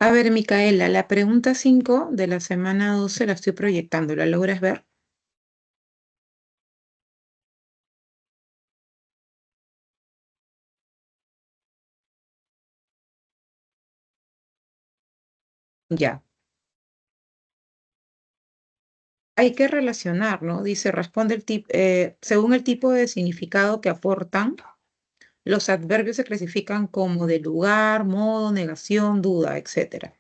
A ver, Micaela, la pregunta 5 de la semana 12 la estoy proyectando. ¿La logras ver? Ya. Hay que relacionar, ¿no? Dice, responde según el tipo de significado que aportan, los adverbios se clasifican como de lugar, modo, negación, duda, etc.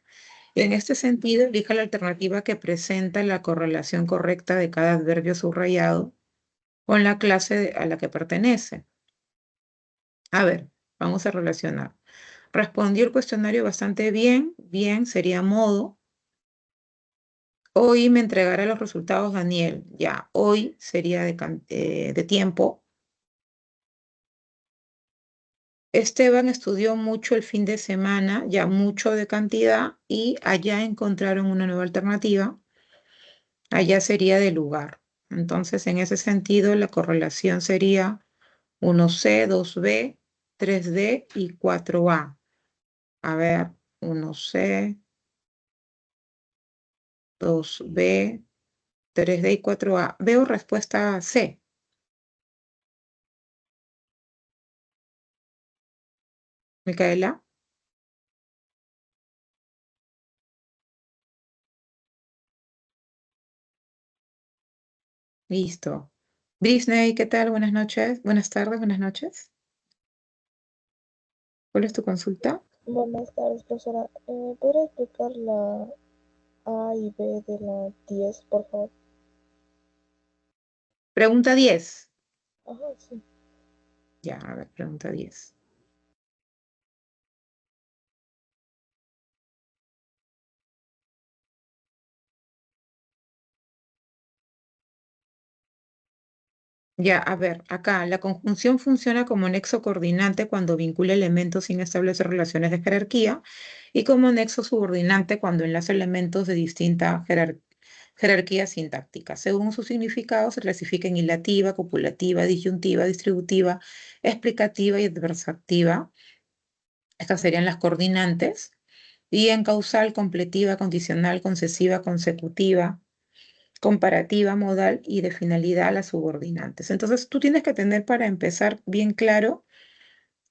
En este sentido, elija la alternativa que presenta la correlación correcta de cada adverbio subrayado con la clase a la que pertenece. A ver, vamos a relacionar. Respondió el cuestionario bastante bien. Bien sería modo. Hoy me entregará los resultados Daniel. Ya, hoy sería de tiempo. Esteban estudió mucho el fin de semana, ya mucho de cantidad, y allá encontraron una nueva alternativa. Allá sería de lugar. Entonces, en ese sentido, la correlación sería 1C, 2B, 3D y 4A. A ver, 1C, 2B, 3D y 4A. Veo respuesta C. Micaela, listo. Brisney, ¿qué tal? Buenas noches. Buenas tardes, buenas noches. ¿Cuál es tu consulta? Buenas tardes, profesora. ¿Podría explicar la A y B de la 10, por favor? Pregunta 10. Ajá, sí. Ya, a ver, pregunta 10. Ya, a ver, acá la conjunción funciona como nexo coordinante cuando vincula elementos sin establecer relaciones de jerarquía y como nexo subordinante cuando enlaza elementos de distinta jerarquía sintáctica. Según su significado, se clasifica en ilativa, copulativa, disyuntiva, distributiva, explicativa y adversativa. Estas serían las coordinantes. Y en causal, completiva, condicional, concesiva, consecutiva, comparativa, modal y de finalidad las subordinantes. Entonces, tú tienes que tener para empezar bien claro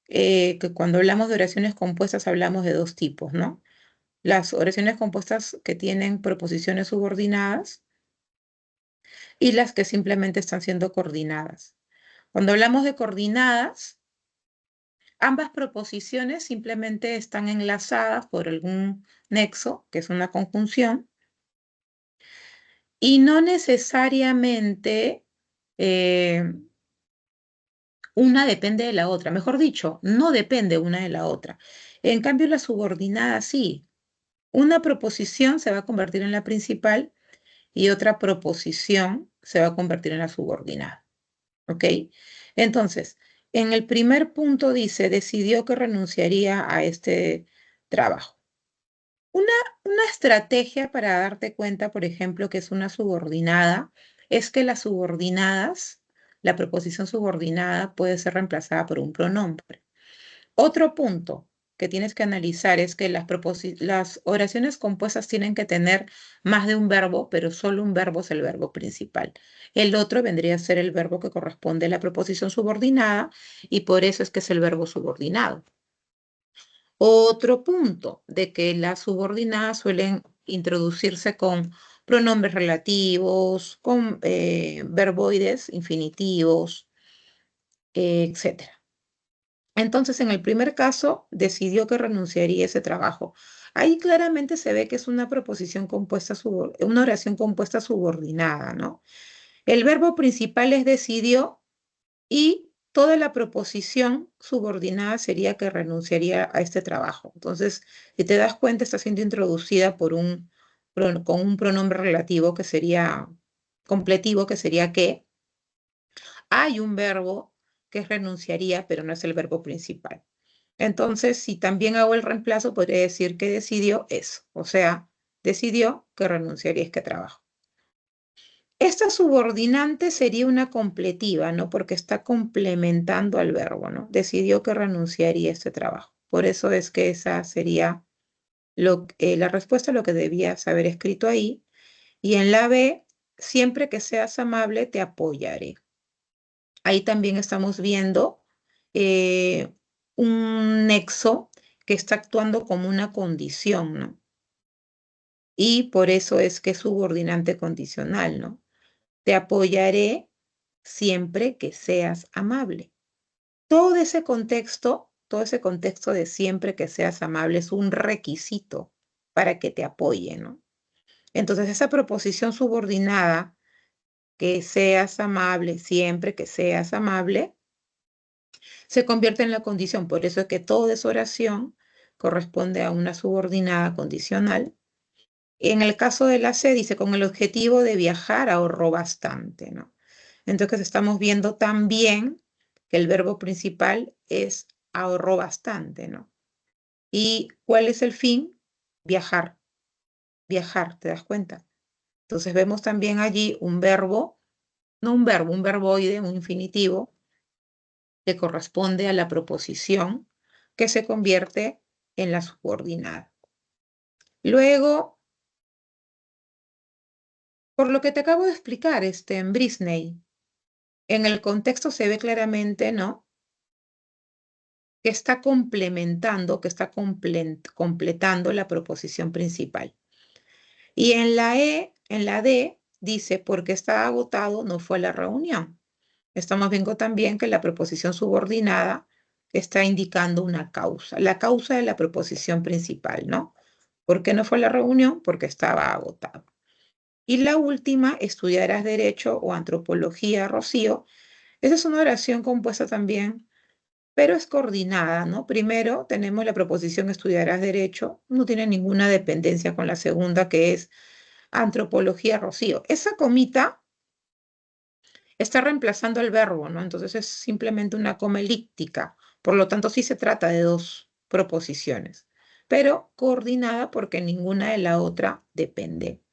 que cuando hablamos de oraciones compuestas hablamos de dos tipos, ¿no? Las oraciones compuestas que tienen proposiciones subordinadas y las que simplemente están siendo coordinadas. Cuando hablamos de coordinadas, ambas proposiciones simplemente están enlazadas por algún nexo, que es una conjunción, y no necesariamente una depende de la otra. Mejor dicho, no depende una de la otra. En cambio, la subordinada sí. Una proposición se va a convertir en la principal y otra proposición se va a convertir en la subordinada. ¿Ok? Entonces, en el primer punto dice, decidió que renunciaría a este trabajo. Una, una estrategia para darte cuenta, por ejemplo, que es una subordinada, es que las subordinadas, la proposición subordinada puede ser reemplazada por un pronombre. Otro punto que tienes que analizar es que las oraciones compuestas tienen que tener más de un verbo, pero solo un verbo es el verbo principal. El otro vendría a ser el verbo que corresponde a la proposición subordinada y por eso es que es el verbo subordinado. Otro punto de que las subordinadas suelen introducirse con pronombres relativos, con verboides infinitivos, etc. Entonces, en el primer caso, decidió que renunciaría a ese trabajo. Ahí claramente se ve que es una proposición compuesta, una oración compuesta subordinada, ¿no? El verbo principal es decidió y toda la proposición subordinada sería que renunciaría a este trabajo. Entonces, si te das cuenta, está siendo introducida con un pronombre relativo que sería completivo, que sería que hay un verbo que renunciaría, pero no es el verbo principal. Entonces, si también hago el reemplazo, podría decir que decidió eso, o sea, decidió que renunciaría a este trabajo. Esta subordinante sería una completiva, ¿no? Porque está complementando al verbo, ¿no? Decidió que renunciaría a este trabajo. Por eso es que esa sería la respuesta a lo que debías haber escrito ahí. Y en la B, siempre que seas amable, te apoyaré. Ahí también estamos viendo un nexo que está actuando como una condición, ¿no? Y por eso es que es subordinante condicional, ¿no? Te apoyaré siempre que seas amable. Todo ese contexto de siempre que seas amable es un requisito para que te apoye, ¿no? Entonces, esa proposición subordinada, que seas amable, siempre que seas amable, se convierte en la condición. Por eso es que toda esa oración corresponde a una subordinada condicional. En el caso de la C, dice, con el objetivo de viajar ahorró bastante, ¿no? Entonces estamos viendo también que el verbo principal es ahorró bastante, ¿no? ¿Y cuál es el fin? Viajar, viajar, ¿te das cuenta? Entonces vemos también allí un verbo, no un verbo, un verboide, un infinitivo, que corresponde a la proposición que se convierte en la subordinada. Luego, por lo que te acabo de explicar, en Brisney, en el contexto se ve claramente, ¿no? Que está complementando, que está completando la proposición principal. Y en la D, dice, porque está agotado, no fue a la reunión. Estamos viendo también que la proposición subordinada está indicando una causa, la causa de la proposición principal, ¿no? ¿Por qué no fue a la reunión? Porque estaba agotado. Y la última, estudiarás Derecho o Antropología, Rocío. Esa es una oración compuesta también, pero es coordinada, ¿no? Primero tenemos la proposición estudiarás Derecho, no tiene ninguna dependencia con la segunda, que es Antropología, Rocío. Esa comita está reemplazando el verbo, ¿no? Entonces es simplemente una coma elíptica. Por lo tanto, sí se trata de dos proposiciones, pero coordinada porque ninguna de la otra depende.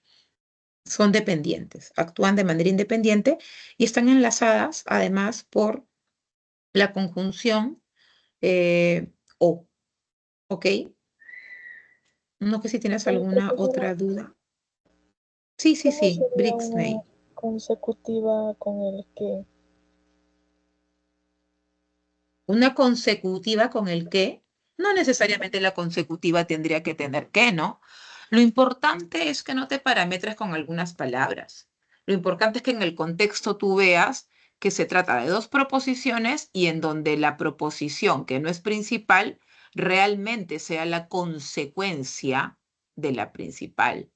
Son dependientes, actúan de manera independiente y están enlazadas además por la conjunción o, ¿ok? No sé si tienes alguna Profesora, otra duda. Sí, sí, ¿cómo sí, sería una Brixney. consecutiva con el que? Una consecutiva con el que, no necesariamente la consecutiva tendría que tener que, ¿no? Lo importante es que no te parametres con algunas palabras. Lo importante es que en el contexto tú veas que se trata de dos proposiciones y en donde la proposición que no es principal realmente sea la consecuencia de la principal.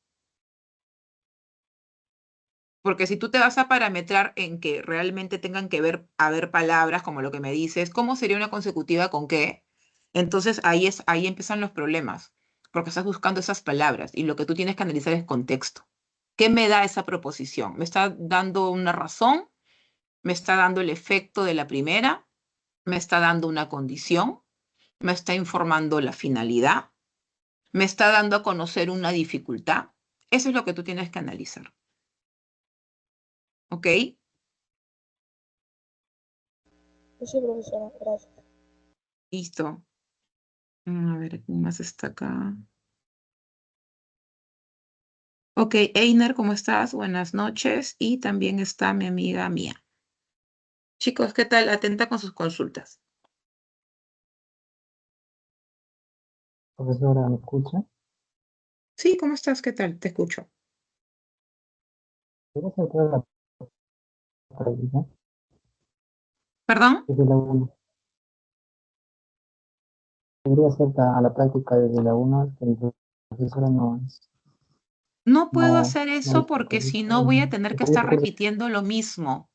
Porque si tú te vas a parametrar en que realmente tengan que haber palabras como lo que me dices, ¿cómo sería una consecutiva con qué? Entonces ahí empiezan los problemas, porque estás buscando esas palabras y lo que tú tienes que analizar es contexto. ¿Qué me da esa proposición? ¿Me está dando una razón? ¿Me está dando el efecto de la primera? ¿Me está dando una condición? ¿Me está informando la finalidad? ¿Me está dando a conocer una dificultad? Eso es lo que tú tienes que analizar. ¿Ok? Sí, profesora, gracias. Listo. A ver, ¿quién más está acá? Ok, Einer, ¿cómo estás? Buenas noches. Y también está mi amiga Mía. Chicos, ¿qué tal? Atenta con sus consultas. Profesora, ¿me escucha? Sí, ¿cómo estás? ¿Qué tal? Te escucho. ¿Puedo hacer la práctica ¿Perdón? desde la 1? Podría hacer a la práctica desde la 1, que la profesora No puedo no, hacer no eso porque si no voy a tener que estaría estar de acuerdo. repitiendo lo mismo.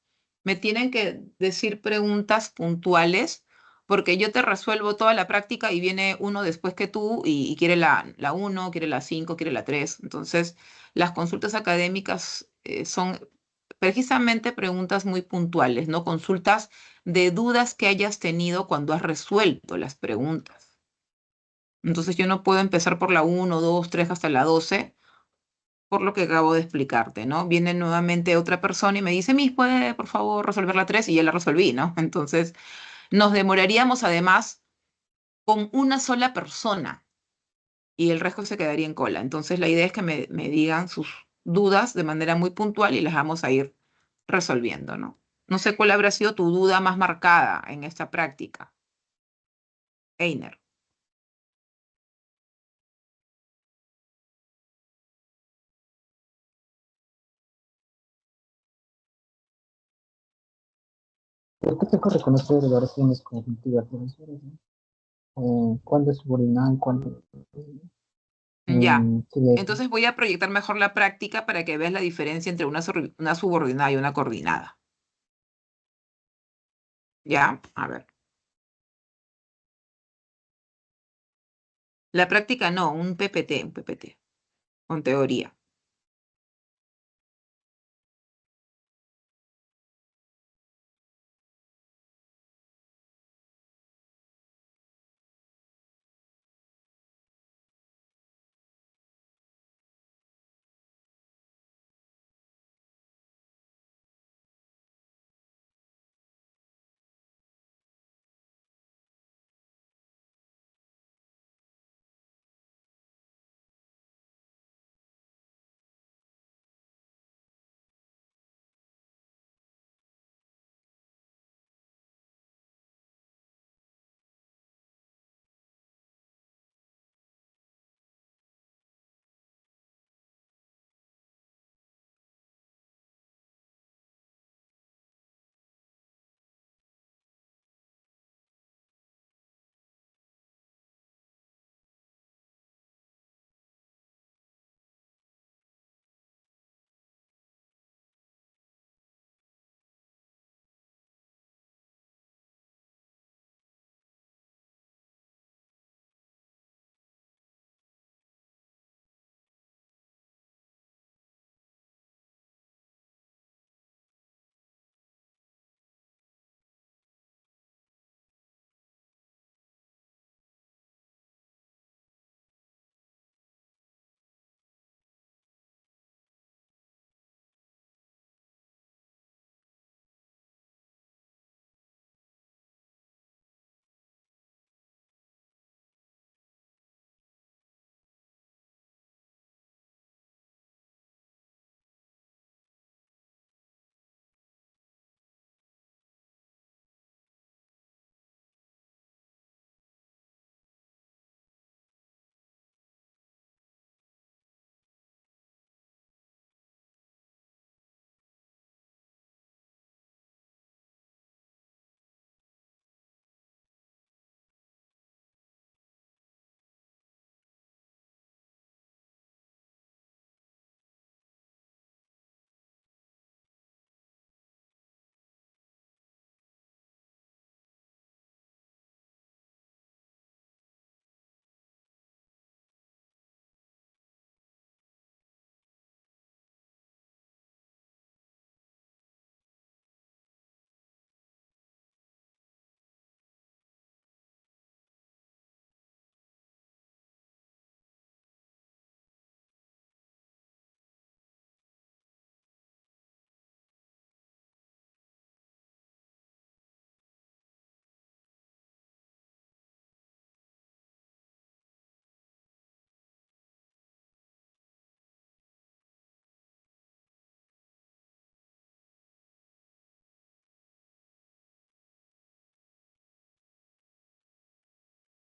Me tienen que decir preguntas puntuales porque yo te resuelvo toda la práctica y viene uno después que tú y quiere la 1, quiere la 5, quiere la 3. Entonces, las consultas académicas son precisamente preguntas muy puntuales, no consultas de dudas que hayas tenido cuando has resuelto las preguntas. Entonces, yo no puedo empezar por la 1, 2, 3 hasta la 12 por lo que acabo de explicarte, ¿no? Viene nuevamente otra persona y me dice, Miss, ¿puede por favor resolver la 3? Y ya la resolví, ¿no? Entonces, nos demoraríamos además con una sola persona. y el resto se quedaría en cola. Entonces la idea es que me digan sus dudas de manera muy puntual y las vamos a ir resolviendo, ¿no? No sé cuál habrá sido tu duda más marcada en esta práctica, Einer. ¿Por qué tengo que reconocer oraciones conjuntivas, profesores? ¿Cuándo es subordinada y cuándo Ya. sería eso? Entonces voy a proyectar mejor la práctica para que veas la diferencia entre una subordinada y una coordinada. ¿Ya? A ver. La práctica no, un PPT, con teoría.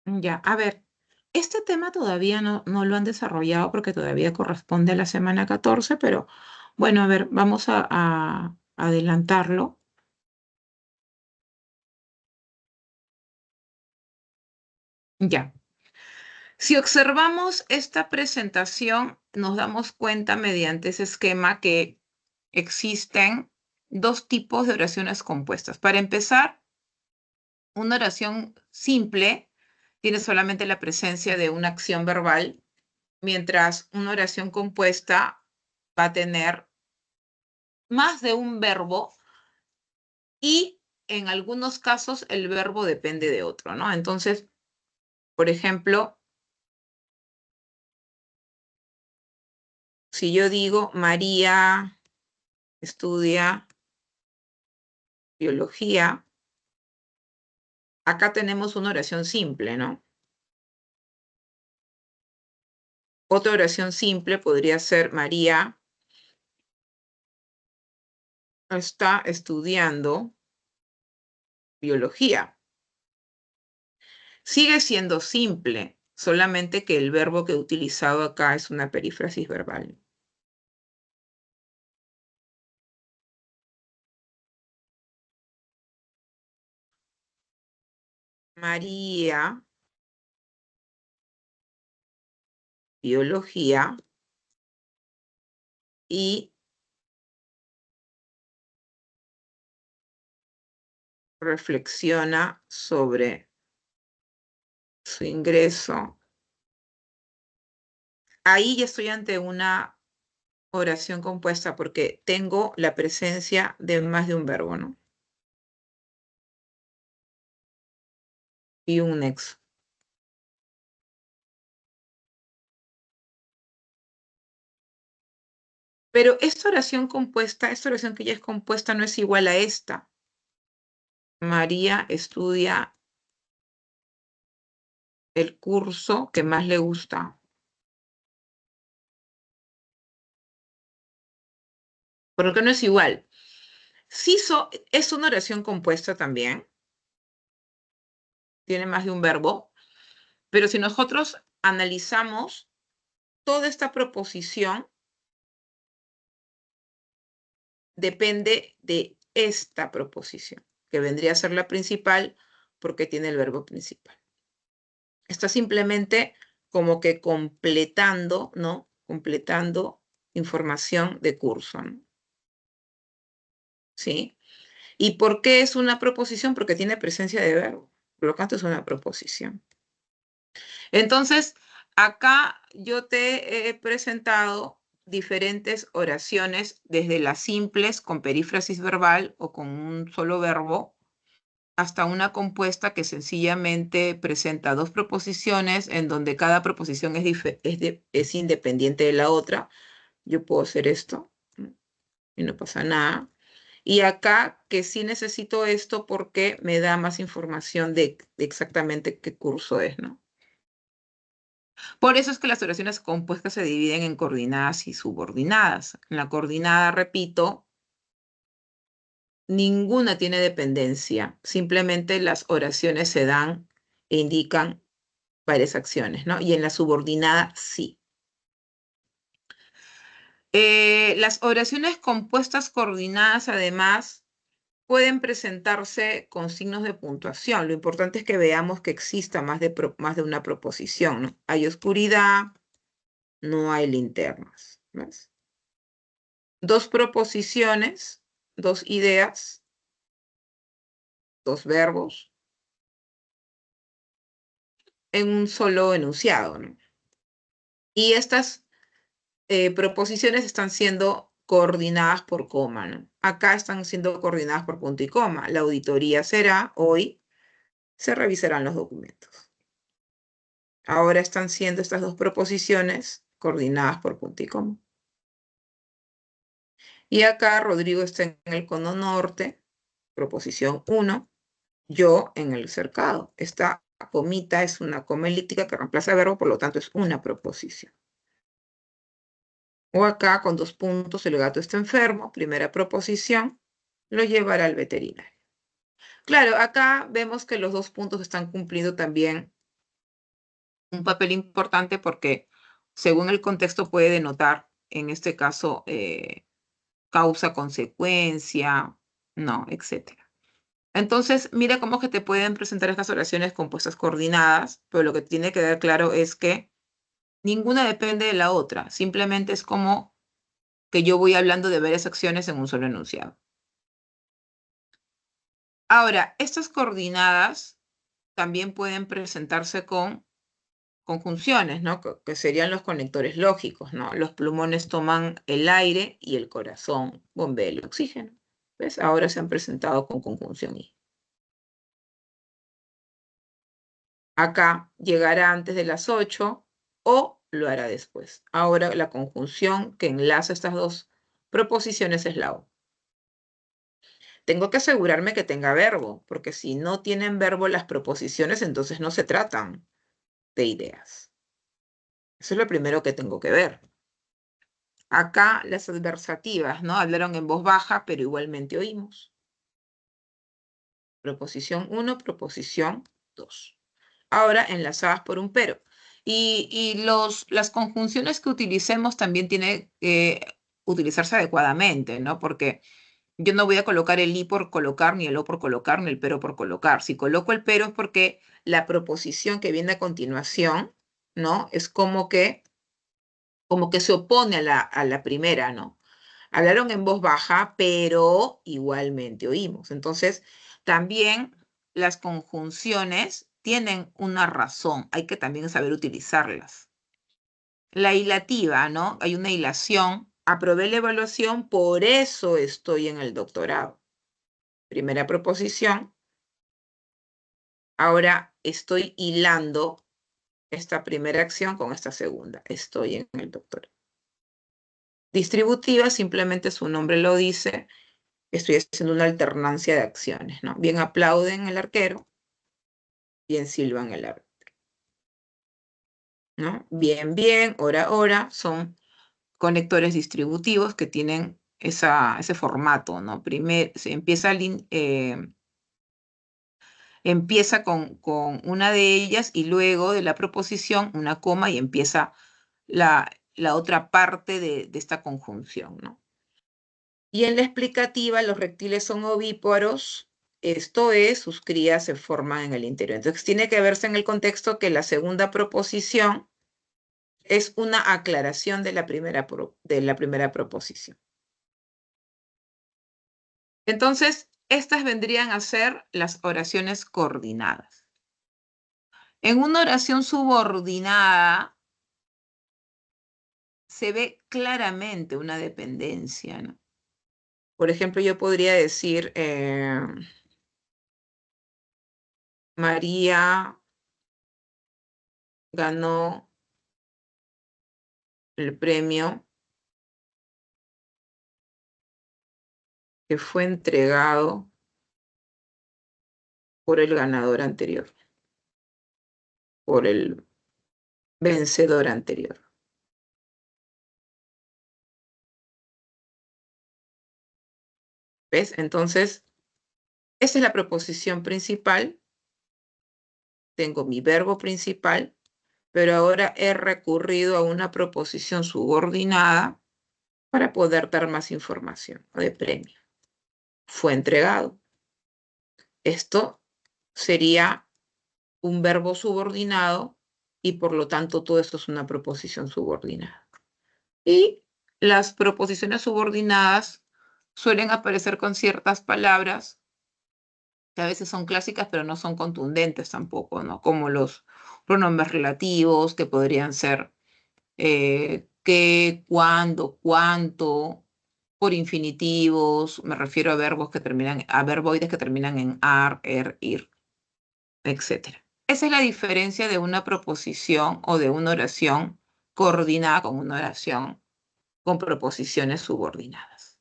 Ya, a ver, este tema todavía no lo han desarrollado porque todavía corresponde a la semana 14, pero bueno, a ver, vamos a adelantarlo. Ya. Si observamos esta presentación, nos damos cuenta mediante ese esquema que existen dos tipos de oraciones compuestas. Para empezar, una oración simple tiene solamente la presencia de una acción verbal, mientras una oración compuesta va a tener más de un verbo y en algunos casos el verbo depende de otro, ¿no? Entonces, por ejemplo, si yo digo María estudia biología, acá tenemos una oración simple, ¿no? Otra oración simple podría ser María está estudiando biología. Sigue siendo simple, solamente que el verbo que he utilizado acá es una perífrasis verbal. María, biología, y reflexiona sobre su ingreso. Ahí ya estoy ante una oración compuesta porque tengo la presencia de más de un verbo, ¿no? Y un nexo. Pero esta oración compuesta, esta oración que ya es compuesta no es igual a esta. María estudia el curso que más le gusta. Porque no es igual. Sí es una oración compuesta también. Tiene más de un verbo. Pero si nosotros analizamos toda esta proposición, depende de esta proposición, que vendría a ser la principal porque tiene el verbo principal. Está simplemente como que completando, ¿no? Completando información de curso, ¿no? ¿Sí? ¿Y por qué es una proposición? Porque tiene presencia de verbo. Por lo tanto, es una proposición. Entonces, acá yo te he presentado diferentes oraciones, desde las simples con perífrasis verbal o con un solo verbo, hasta una compuesta que sencillamente presenta dos proposiciones en donde cada proposición es independiente de la otra. Yo puedo hacer esto y no pasa nada. Y acá que sí necesito esto porque me da más información de exactamente qué curso es, ¿no? Por eso es que las oraciones compuestas se dividen en coordinadas y subordinadas. En la coordinada, repito, ninguna tiene dependencia. Simplemente las oraciones se dan e indican varias acciones, ¿no? Y en la subordinada, sí. Las oraciones compuestas coordinadas, además, pueden presentarse con signos de puntuación. Lo importante es que veamos que exista más de una proposición, ¿no? Hay oscuridad, no hay linternas. ¿Ves? Dos proposiciones, dos ideas, dos verbos en un solo enunciado, ¿no? Y estas proposiciones están siendo coordinadas por coma, ¿no? Acá están siendo coordinadas por punto y coma. La auditoría será hoy, se revisarán los documentos. Ahora están siendo estas dos proposiciones coordinadas por punto y coma. Y acá Rodrigo está en el cono norte, proposición 1, yo en el cercado. Esta comita es una coma elíptica que reemplaza verbo, por lo tanto es una proposición. O acá con dos puntos, el gato está enfermo, primera proposición, lo llevará al veterinario. Claro, acá vemos que los dos puntos están cumpliendo también un papel importante porque según el contexto puede denotar, en este caso, causa, consecuencia, no, etc. Entonces, mira cómo que te pueden presentar estas oraciones compuestas coordinadas, pero lo que tiene que quedar claro es que ninguna depende de la otra, simplemente es como que yo voy hablando de varias acciones en un solo enunciado. Ahora, estas coordinadas también pueden presentarse con conjunciones, ¿no? Que serían los conectores lógicos, ¿no? Los plumones toman el aire y el corazón bombea el oxígeno. ¿Ves? Ahora se han presentado con conjunción I. Acá llegará antes de las 8 o lo hará después. Ahora la conjunción que enlaza estas dos proposiciones es la O. Tengo que asegurarme que tenga verbo, porque si no tienen verbo las proposiciones, entonces no se tratan de ideas. Eso es lo primero que tengo que ver. Acá las adversativas, ¿no? Hablaron en voz baja, pero igualmente oímos. Proposición 1, proposición 2. Ahora enlazadas por un pero. Y las conjunciones que utilicemos también tienen que utilizarse adecuadamente, ¿no? Porque yo no voy a colocar el i por colocar, ni el o por colocar, ni el pero por colocar. Si coloco el pero es porque la proposición que viene a continuación, ¿no? Es como que se opone a la primera, ¿no? Hablaron en voz baja, pero igualmente oímos. Entonces, también las conjunciones tienen una razón, hay que también saber utilizarlas. La hilativa, ¿no? Hay una hilación. Aprobé la evaluación, por eso estoy en el doctorado. Primera proposición. Ahora estoy hilando esta primera acción con esta segunda. Estoy en el doctorado. Distributiva, simplemente su nombre lo dice, estoy haciendo una alternancia de acciones, ¿no? Bien aplauden el arquero, bien silban el árbitro, ¿no? Bien, bien, hora, hora, son conectores distributivos que tienen ese formato, ¿no? Primero, se empieza con una de ellas y luego de la proposición una coma y empieza la otra parte de esta conjunción, ¿no? Y en la explicativa, los reptiles son ovíparos, esto es, sus crías se forman en el interior. Entonces, tiene que verse en el contexto que la segunda proposición es una aclaración de la primera proposición. Entonces, estas vendrían a ser las oraciones coordinadas. En una oración subordinada se ve claramente una dependencia, ¿no? Por ejemplo, yo podría decir, María ganó el premio que fue entregado por el ganador anterior, por el vencedor anterior. ¿Ves? Entonces, esa es la proposición principal. Tengo mi verbo principal, pero ahora he recurrido a una proposición subordinada para poder dar más información de premio. Fue entregado. Esto sería un verbo subordinado y por lo tanto todo esto es una proposición subordinada. Y las proposiciones subordinadas suelen aparecer con ciertas palabras que a veces son clásicas pero no son contundentes tampoco, ¿no? Como los pronombres relativos que podrían ser qué, cuándo, cuánto, por infinitivos, me refiero a verboides que terminan en ar, ir, etc. Esa es la diferencia de una proposición o de una oración coordinada con una oración con proposiciones subordinadas.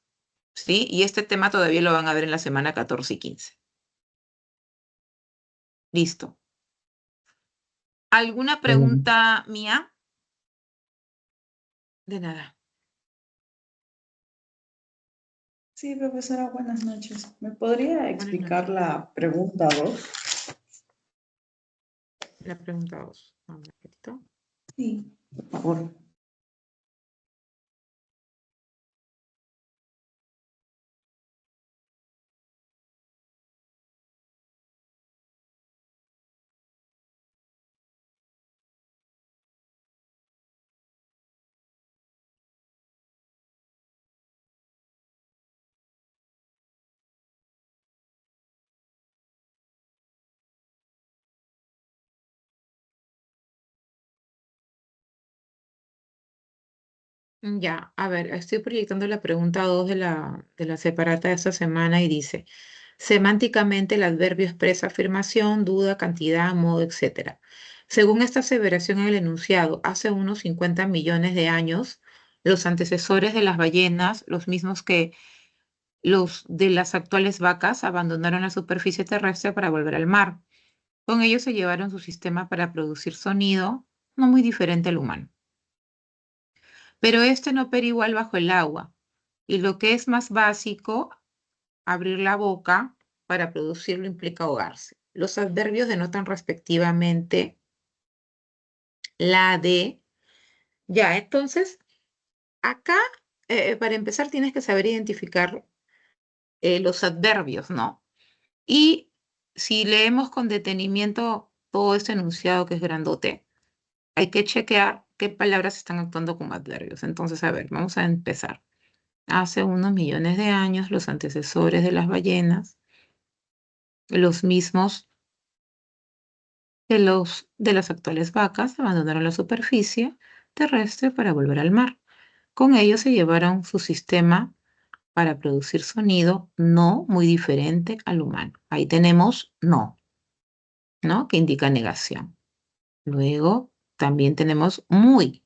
¿Sí? Y este tema todavía lo van a ver en la semana 14 y 15. Listo. ¿Alguna pregunta mía? De nada. Sí, profesora, buenas noches. ¿Me podría explicar la pregunta 2? La pregunta 2. Un ratito. Sí, por favor. Ya, a ver, estoy proyectando la pregunta 2 de la separata de esta semana y dice, semánticamente el adverbio expresa afirmación, duda, cantidad, modo, etc. Según esta aseveración en el enunciado, hace unos 50 millones de años, los antecesores de las ballenas, los mismos que los de las actuales vacas, abandonaron la superficie terrestre para volver al mar. Con ello se llevaron su sistema para producir sonido, no muy diferente al humano. pero este no opera igual bajo el agua. Y lo que es más básico, abrir la boca para producirlo implica ahogarse. Los adverbios denotan respectivamente la de. Ya, entonces, acá, para empezar, tienes que saber identificar los adverbios, ¿no? Y si leemos con detenimiento todo este enunciado que es grandote, hay que chequear qué palabras están actuando como adverbios. Entonces, a ver, vamos a empezar. Hace unos millones de años, los antecesores de las ballenas, los mismos que los de las actuales vacas, abandonaron la superficie terrestre para volver al mar. Con ello se llevaron su sistema para producir sonido no muy diferente al humano. Ahí tenemos no, ¿no? Que indica negación. Luego también tenemos muy,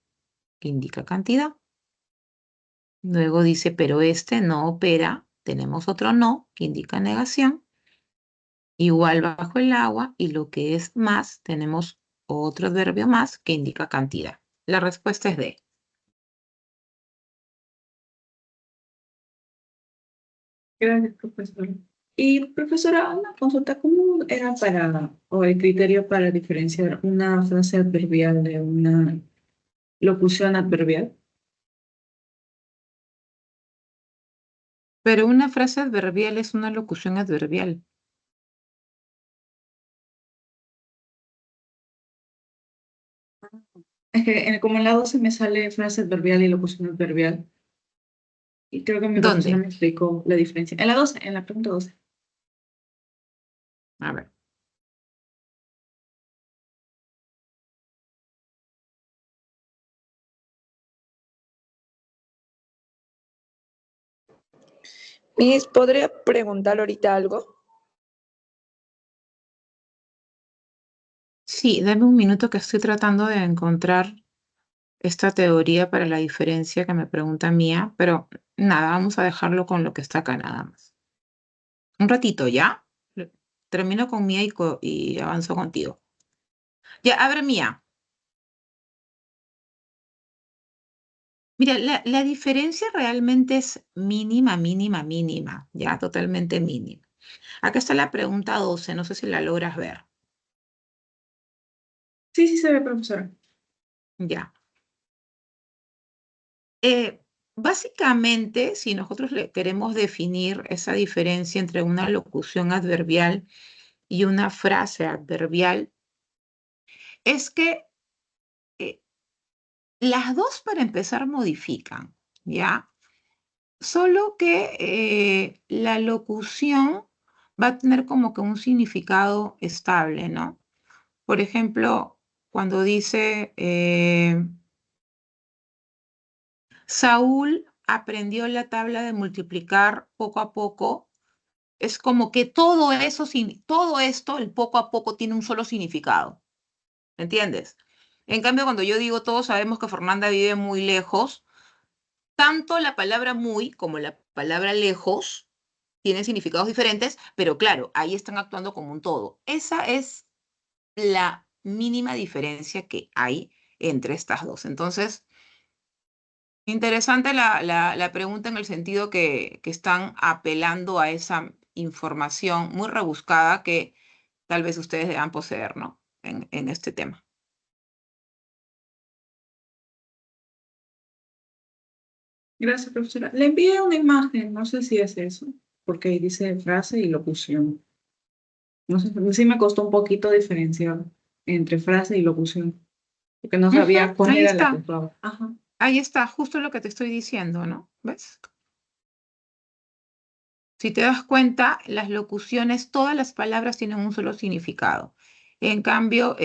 que indica cantidad. Luego dice, pero este no opera. Tenemos otro no, que indica negación. Igual bajo el agua, y lo que es más, tenemos otro adverbio más que indica cantidad. La respuesta es D. Gracias, profesora. Y profesora, una consulta, ¿cómo era o el criterio para diferenciar una frase adverbial de una locución adverbial? Pero una frase adverbial es una locución adverbial. Es que como en la 12 me sale frase adverbial y locución adverbial. Y creo que mi profesora ¿Dónde? me explicó la diferencia. En la 12, en la pregunta 12. A ver. Miss, ¿podría preguntar ahorita algo? Sí, dame un minuto que estoy tratando de encontrar esta teoría para la diferencia que me pregunta Mía, pero nada, vamos a dejarlo con lo que está acá nada más. Un ratito, ¿ya? Termino con Mía y avanzo contigo. Ya, a ver, Mía. Mira, la diferencia realmente es mínima, mínima, mínima, ya, totalmente mínima. Acá está la pregunta 12, no sé si la logras ver. Sí, sí se ve, profesora. Ya. Básicamente, si nosotros queremos definir esa diferencia entre una locución adverbial y una frase adverbial, es que las dos para empezar modifican, ¿ya? Solo que la locución va a tener como que un significado estable, ¿no? Por ejemplo, cuando dice Saúl aprendió la tabla de multiplicar poco a poco, es como que todo eso, todo esto, el poco a poco, tiene un solo significado. ¿Entiendes? En cambio, cuando yo digo todos sabemos que Fernanda vive muy lejos, tanto la palabra muy como la palabra lejos tienen significados diferentes, pero claro, ahí están actuando como un todo. Esa es la mínima diferencia que hay entre estas dos. Entonces, interesante la pregunta en el sentido que están apelando a esa información muy rebuscada que tal vez ustedes deban poseer, ¿no? En este tema. Gracias, profesora. Le envié una imagen, no sé si es eso, porque ahí dice frase y locución. No sé, sí me costó un poquito diferenciar entre frase y locución, porque no sabía cuál Ahí era la que está, usaba. Ajá. ahí está, justo lo que te estoy diciendo, ¿no? ¿Ves? Si te das cuenta, las locuciones, todas las palabras tienen un solo significado. En cambio,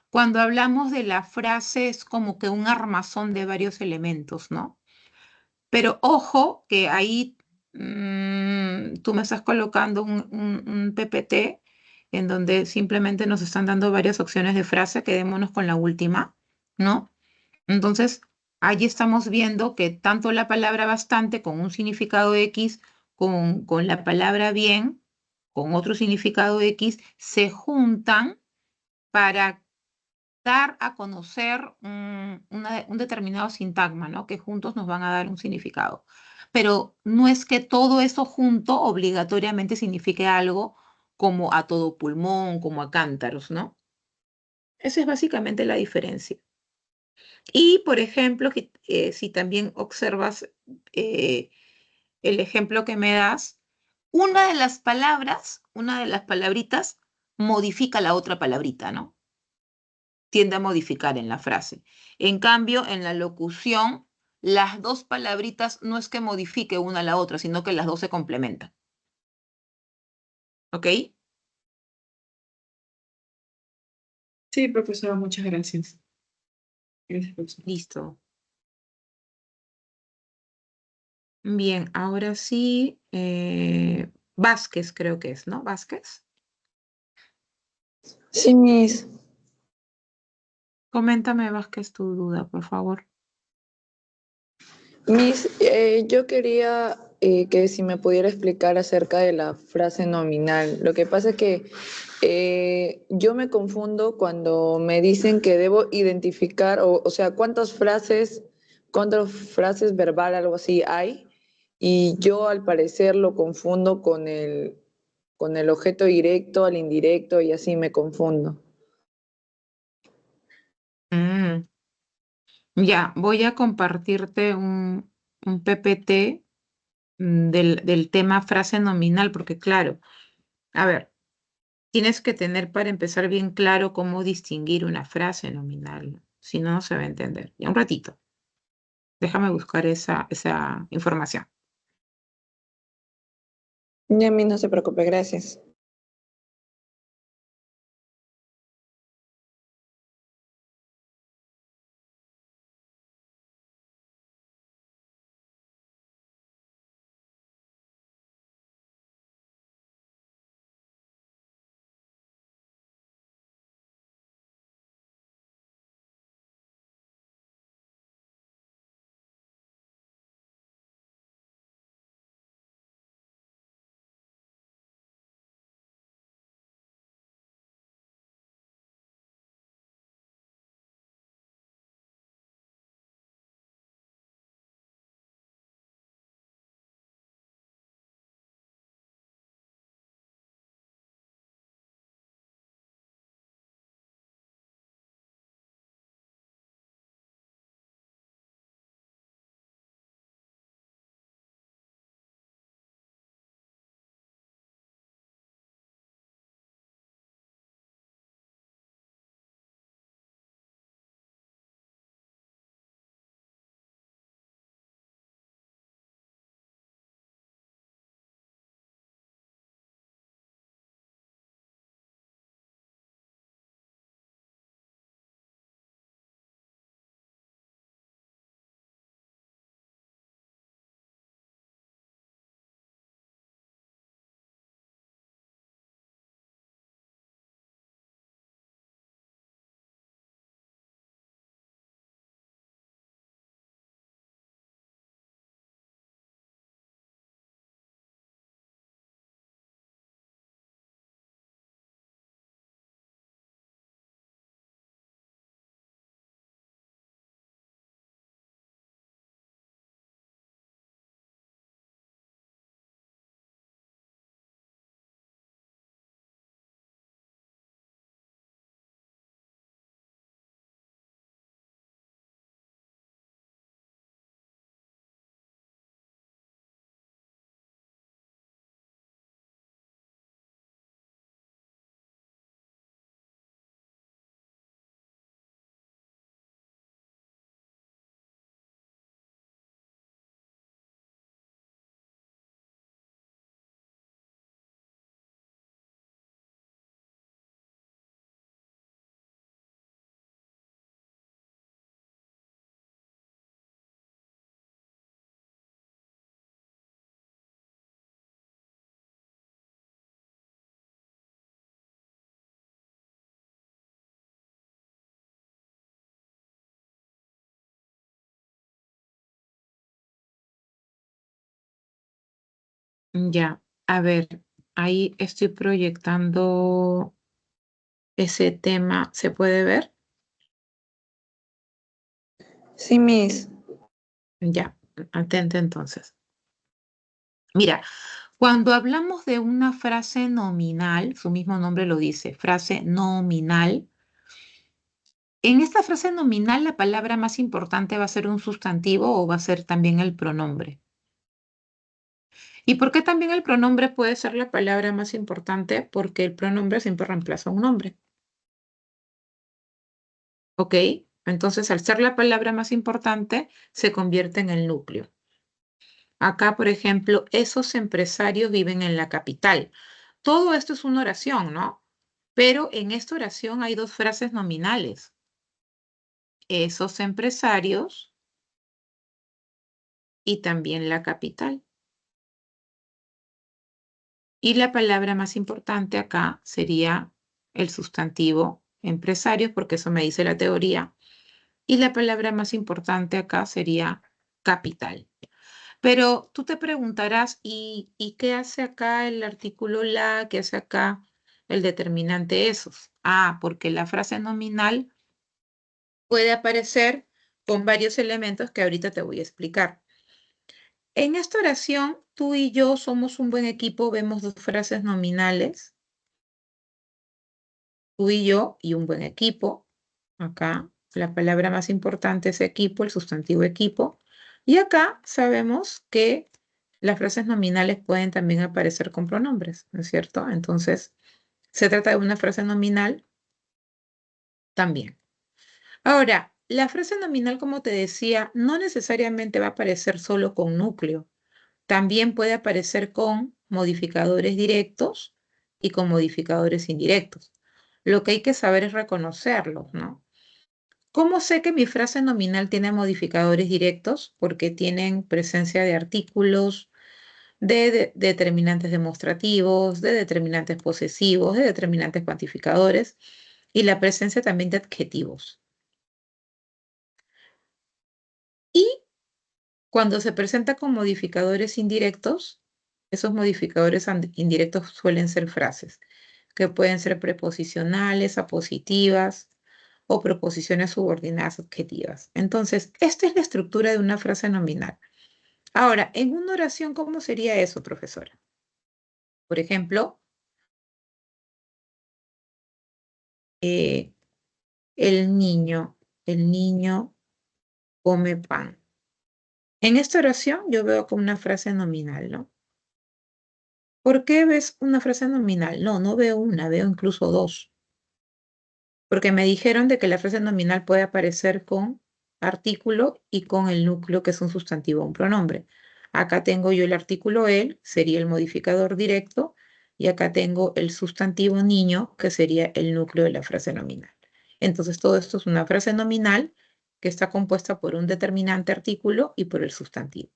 cuando hablamos de la frase es como que un armazón de varios elementos, ¿no? Pero ojo que ahí tú me estás colocando un PPT en donde simplemente nos están dando varias opciones de frase, quedémonos con la última, ¿no? Entonces, allí estamos viendo que tanto la palabra bastante con un significado X con la palabra bien, con otro significado X, se juntan para dar a conocer un determinado sintagma, ¿no? Que juntos nos van a dar un significado. Pero no es que todo eso junto obligatoriamente signifique algo como a todo pulmón, como a cántaros, ¿no? Esa es básicamente la diferencia. Y, por ejemplo, si también observas el ejemplo que me das, una de las palabras, una de las palabritas, modifica la otra palabrita, ¿no? Tiende a modificar en la frase. En cambio, en la locución, las dos palabritas no es que modifique una a la otra, sino que las dos se complementan. ¿Ok? Sí, profesora, muchas gracias. Gracias, profesora. Listo. Bien, ahora sí, Vázquez creo que es, ¿no? Vázquez. Sí, Miss. Coméntame, Vázquez, tu duda, por favor. Miss, yo quería que si me pudiera explicar acerca de la frase nominal. Lo que pasa es que yo me confundo cuando me dicen que debo identificar, o sea, cuántas frases verbal, algo así hay, y yo al parecer lo confundo con el objeto directo, al indirecto, y así me confundo. Mm, ya, voy a compartirte un PPT del tema frase nominal, porque claro, a ver, tienes que tener para empezar bien claro cómo distinguir una frase nominal, ¿no? Si no, no se va a entender. Ya un ratito, déjame buscar esa información. Ya, Miss, no se preocupe, gracias. Ya, a ver, ahí estoy proyectando ese tema. ¿Se puede ver? Sí, Miss. Ya, atente entonces. Mira, cuando hablamos de una frase nominal, su mismo nombre lo dice, frase nominal. En esta frase nominal, la palabra más importante va a ser un sustantivo o va a ser también el pronombre. ¿Y por qué también el pronombre puede ser la palabra más importante? Porque el pronombre siempre reemplaza un nombre. ¿Ok? Entonces, al ser la palabra más importante, se convierte en el núcleo. Acá, por ejemplo, esos empresarios viven en la capital. Todo esto es una oración, ¿no? Pero en esta oración hay dos frases nominales. Esos empresarios y también la capital. Y la palabra más importante acá sería el sustantivo empresarios, porque eso me dice la teoría. Y la palabra más importante acá sería capital. Pero tú te preguntarás, ¿y qué hace acá el artículo la? ¿Qué hace acá el determinante esos? Ah, porque la frase nominal puede aparecer con varios elementos que ahorita te voy a explicar. En esta oración, tú y yo somos un buen equipo, vemos dos frases nominales, tú y yo y un buen equipo. Acá la palabra más importante es equipo, el sustantivo equipo. Y acá sabemos que las frases nominales pueden también aparecer con pronombres, ¿no es cierto? Entonces, se trata de una frase nominal también. Ahora, la frase nominal, como te decía, no necesariamente va a aparecer solo con núcleo. También puede aparecer con modificadores directos y con modificadores indirectos. Lo que hay que saber es reconocerlos, ¿no? ¿Cómo sé que mi frase nominal tiene modificadores directos? Porque tienen presencia de artículos, de determinantes demostrativos, de determinantes posesivos, de determinantes cuantificadores y la presencia también de adjetivos. Y cuando se presenta con modificadores indirectos, esos modificadores indirectos suelen ser frases que pueden ser preposicionales, apositivas o preposiciones subordinadas adjetivas. Entonces, esta es la estructura de una frase nominal. Ahora, en una oración, ¿cómo sería eso, profesora? Por ejemplo, eh, el niño come pan. En esta oración yo veo como una frase nominal, ¿no? ¿Por qué ves una frase nominal? No, no veo una, veo incluso dos. Porque me dijeron de que la frase nominal puede aparecer con artículo y con el núcleo, que es un sustantivo o un pronombre. Acá tengo yo el artículo él, sería el modificador directo, y acá tengo el sustantivo niño, que sería el núcleo de la frase nominal. Entonces, todo esto es una frase nominal que está compuesta por un determinante artículo y por el sustantivo.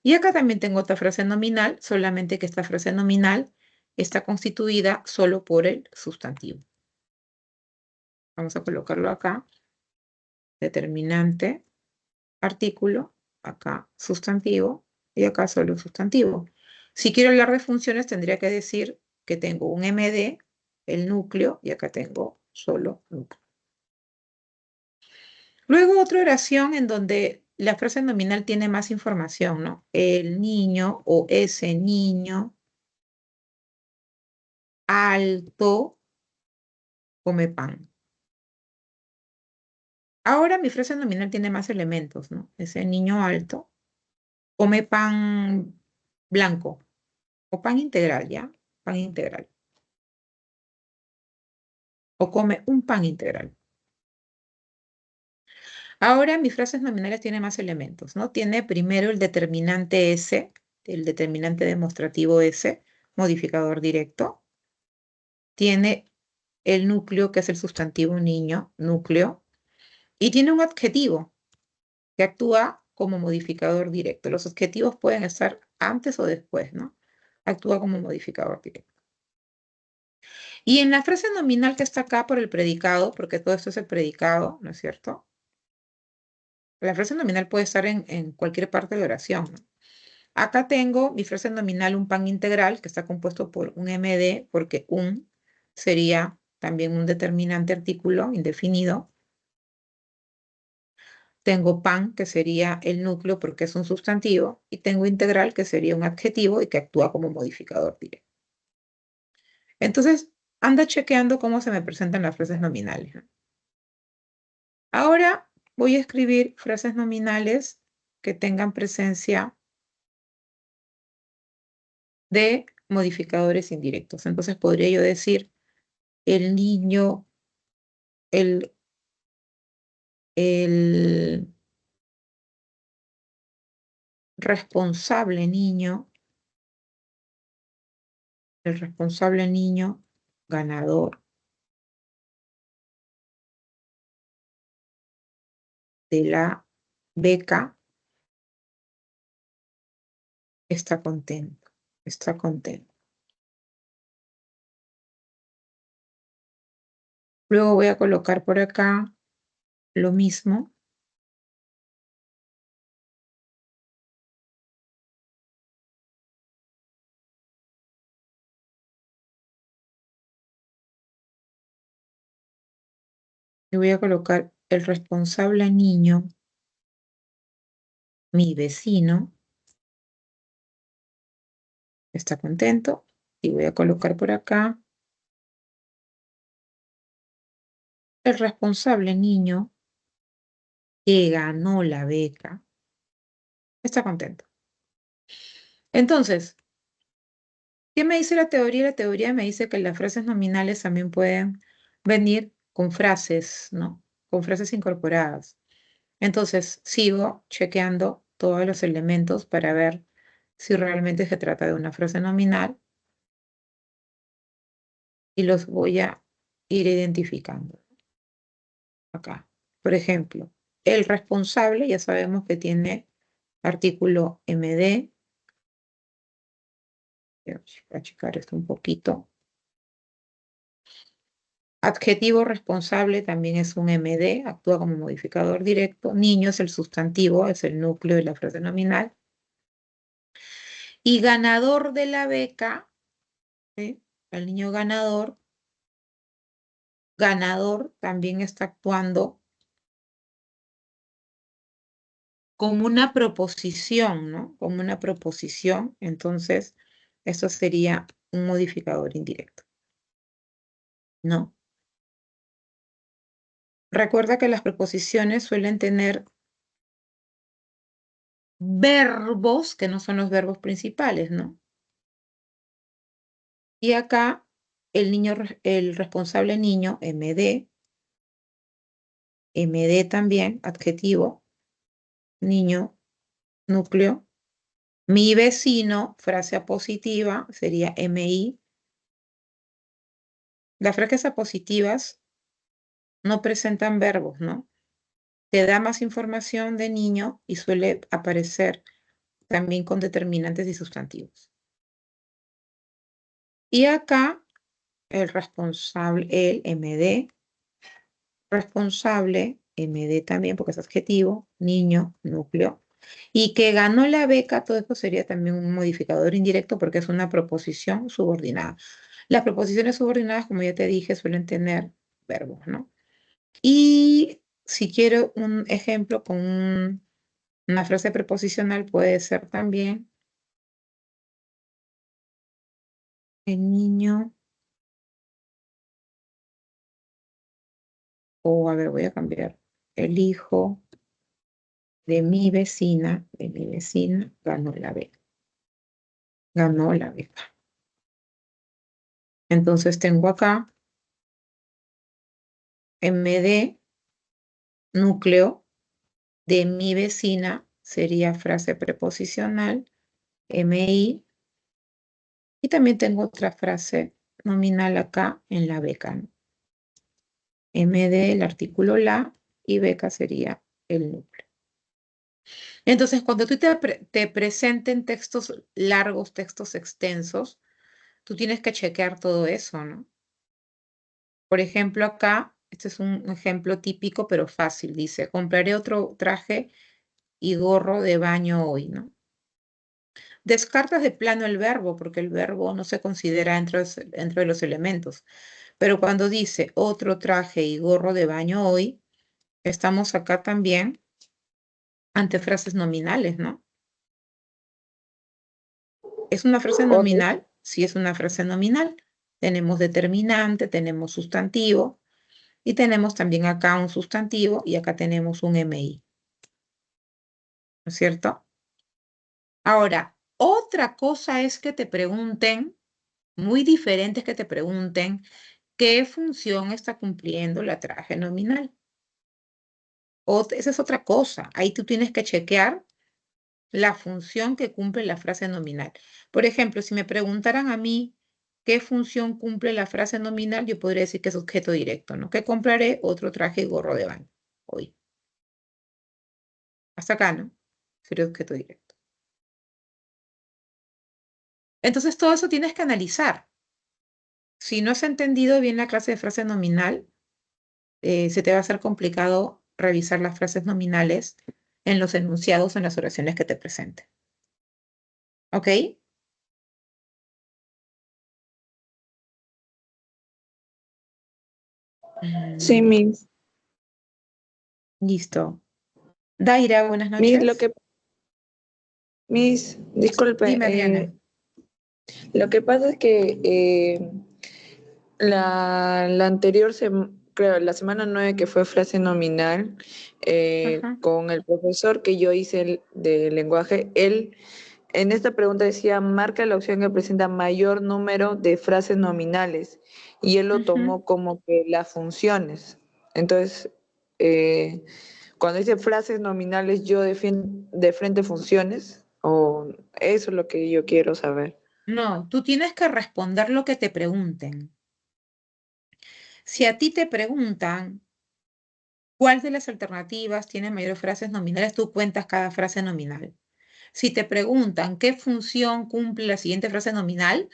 Y acá también tengo otra frase nominal, solamente que esta frase nominal está constituida solo por el sustantivo. Vamos a colocarlo acá. Determinante, artículo, acá sustantivo y acá solo sustantivo. Si quiero hablar de funciones, tendría que decir que tengo un MD, el núcleo, y acá tengo solo núcleo. Luego otra oración en donde la frase nominal tiene más información, ¿no? El niño o ese niño alto come pan. Ahora mi frase nominal tiene más elementos, ¿no? Ese niño alto come pan blanco o pan integral, ¿ya? Pan integral. O come un pan integral. Ahora mis frases nominales tienen más elementos, ¿no? Tiene primero el determinante S, el determinante demostrativo S, modificador directo. Tiene el núcleo, que es el sustantivo niño, núcleo. Y tiene un adjetivo que actúa como modificador directo. Los adjetivos pueden estar antes o después, ¿no? Actúa como modificador directo. Y en la frase nominal que está acá por el predicado, porque todo esto es el predicado, ¿no es cierto? La frase nominal puede estar en cualquier parte de la oración, ¿no? Acá tengo mi frase nominal, un pan integral, que está compuesto por un MD, porque un sería también un determinante artículo indefinido. Tengo pan, que sería el núcleo porque es un sustantivo, y tengo integral, que sería un adjetivo y que actúa como modificador directo. Entonces, anda chequeando cómo se me presentan las frases nominales, ¿no? Ahora voy a escribir frases nominales que tengan presencia de modificadores indirectos. Entonces podría yo decir el niño, el responsable niño, el responsable niño ganador de la beca está contento, está contento. Luego voy a colocar por acá lo mismo. Y voy a colocar el responsable niño, mi vecino, está contento. Y voy a colocar por acá el responsable niño que ganó la beca está contento. Entonces, ¿qué me dice la teoría? La teoría me dice que las frases nominales también pueden venir con frases, ¿no? Con frases incorporadas. Entonces, sigo chequeando todos los elementos para ver si realmente se trata de una frase nominal y los voy a ir identificando acá. Por ejemplo, el responsable, ya sabemos que tiene artículo MD. Voy a achicar esto un poquito. Adjetivo responsable también es un MD, actúa como modificador directo. Niño es el sustantivo, es el núcleo de la frase nominal. Y ganador de la beca, ¿sí? El niño ganador, ganador también está actuando como una proposición, ¿no? Como una proposición, entonces eso sería un modificador indirecto, ¿no? Recuerda que las preposiciones suelen tener verbos que no son los verbos principales, ¿no? Y acá el niño, el responsable niño, MD también, adjetivo, niño, núcleo. Mi vecino, frase apositiva, sería MI. Las frases apositivas no presentan verbos, ¿no? Te da más información de niño y suele aparecer también con determinantes y sustantivos. Y acá el responsable, el MD, responsable, MD también porque es adjetivo, niño, núcleo. Y que ganó la beca, todo esto sería también un modificador indirecto porque es una proposición subordinada. Las proposiciones subordinadas, como ya te dije, suelen tener verbos, ¿no? Y si quiero un ejemplo con una frase preposicional, puede ser también el niño, o a ver, voy a cambiar, el hijo de mi vecina, ganó la beca. Ganó la beca. Entonces tengo acá MD, núcleo de mi vecina, sería frase preposicional, MI, y también tengo otra frase nominal acá en la beca, ¿no? MD, el artículo la, y beca sería el núcleo. Entonces, cuando tú te presenten textos largos, textos extensos, tú tienes que chequear todo eso, ¿no? Por ejemplo, acá, este es un ejemplo típico, pero fácil. Dice, compraré otro traje y gorro de baño hoy, ¿no? Descartas de plano el verbo, porque el verbo no se considera dentro de los elementos. Pero cuando dice otro traje y gorro de baño hoy, estamos acá también ante frases nominales, ¿no? ¿Es una frase Correcto. nominal? Sí, es una frase nominal. Tenemos determinante, tenemos sustantivo y tenemos también acá un sustantivo y acá tenemos un MI. ¿No es cierto? Ahora, otra cosa es que te pregunten, muy diferente es que te pregunten qué función está cumpliendo la traje nominal. Esa es otra cosa. Ahí tú tienes que chequear la función que cumple la frase nominal. Por ejemplo, si me preguntaran a mí qué función cumple la frase nominal, yo podría decir que es objeto directo, ¿no? Que compraré otro traje y gorro de baño hoy. Hasta acá, ¿no? Sería objeto directo. Entonces, todo eso tienes que analizar. Si no has entendido bien la clase de frase nominal, se te va a hacer complicado revisar las frases nominales en los enunciados o en las oraciones que te presenten. ¿Ok? Sí, Miss. Listo. Daira, buenas Miss, noches. disculpe, Dime, Adriana. lo que pasa es que la anterior, creo, la semana 9 que fue frase nominal, Ajá. con el profesor que yo hice de lenguaje, él en esta pregunta decía, marca la opción que presenta mayor número de frases nominales, y él lo Ujú. tomó como que las funciones. Entonces, cuando dice frases nominales, yo de frente funciones, o eso es lo que yo quiero saber. No, tú tienes que responder lo que te pregunten. Si a ti te preguntan cuál de las alternativas tiene mayores frases nominales, tú cuentas cada frase nominal. Si te preguntan qué función cumple la siguiente frase nominal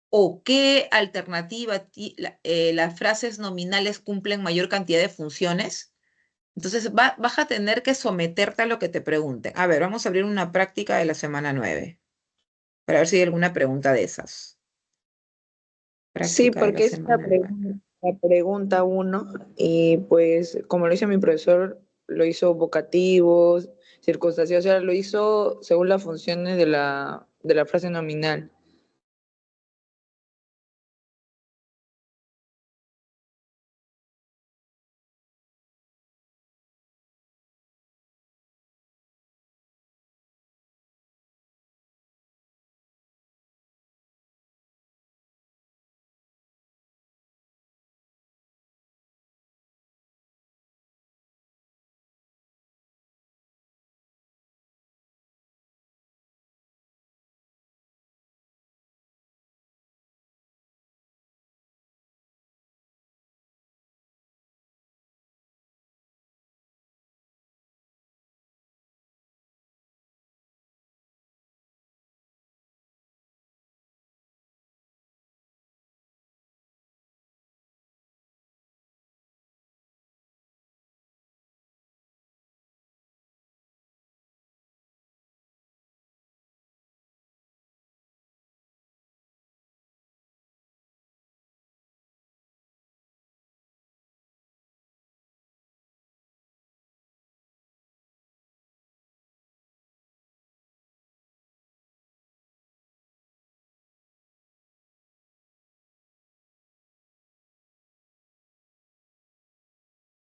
o qué alternativa las frases nominales cumplen mayor cantidad de funciones, entonces vas a tener que someterte a lo que te pregunten. A ver, vamos a abrir una práctica de la semana 9 para ver si hay alguna pregunta de esas. Sí, Práctica de la porque es semana 9. la pregunta uno, y pues como lo hizo mi profesor, lo hizo vocativos, circunstancias, o sea, lo hizo según las funciones de la frase nominal.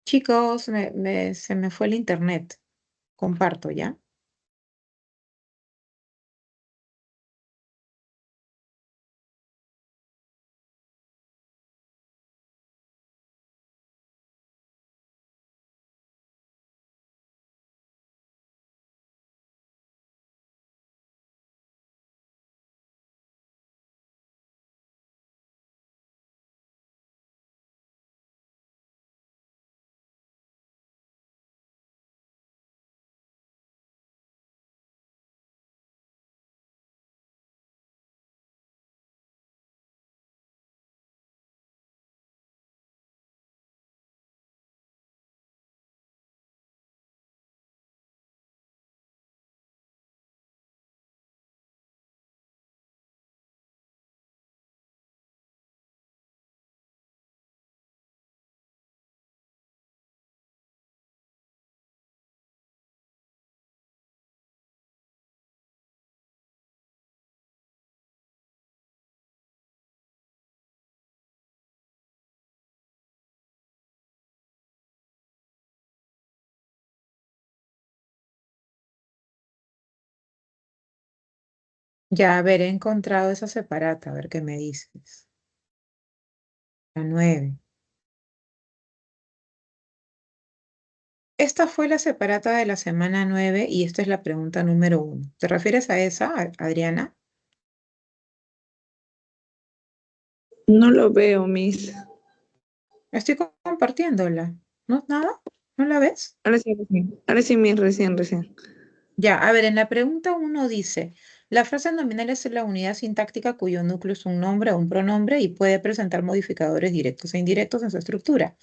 Chicos, se me fue el internet. Comparto, ¿ya? Ya, a ver, he encontrado esa separata, a ver qué me dices. La 9. Esta fue la separata de la semana 9 y esta es la pregunta número 1. ¿Te refieres a esa, Adriana? No lo veo, Miss. Estoy compartiéndola. ¿No? ¿Nada? ¿No la ves? Ahora sí, recién. Ahora sí, Miss, recién. Ya, a ver, en la pregunta 1 dice, la frase nominal es la unidad sintáctica cuyo núcleo es un nombre o un pronombre y puede presentar modificadores directos e indirectos en su estructura.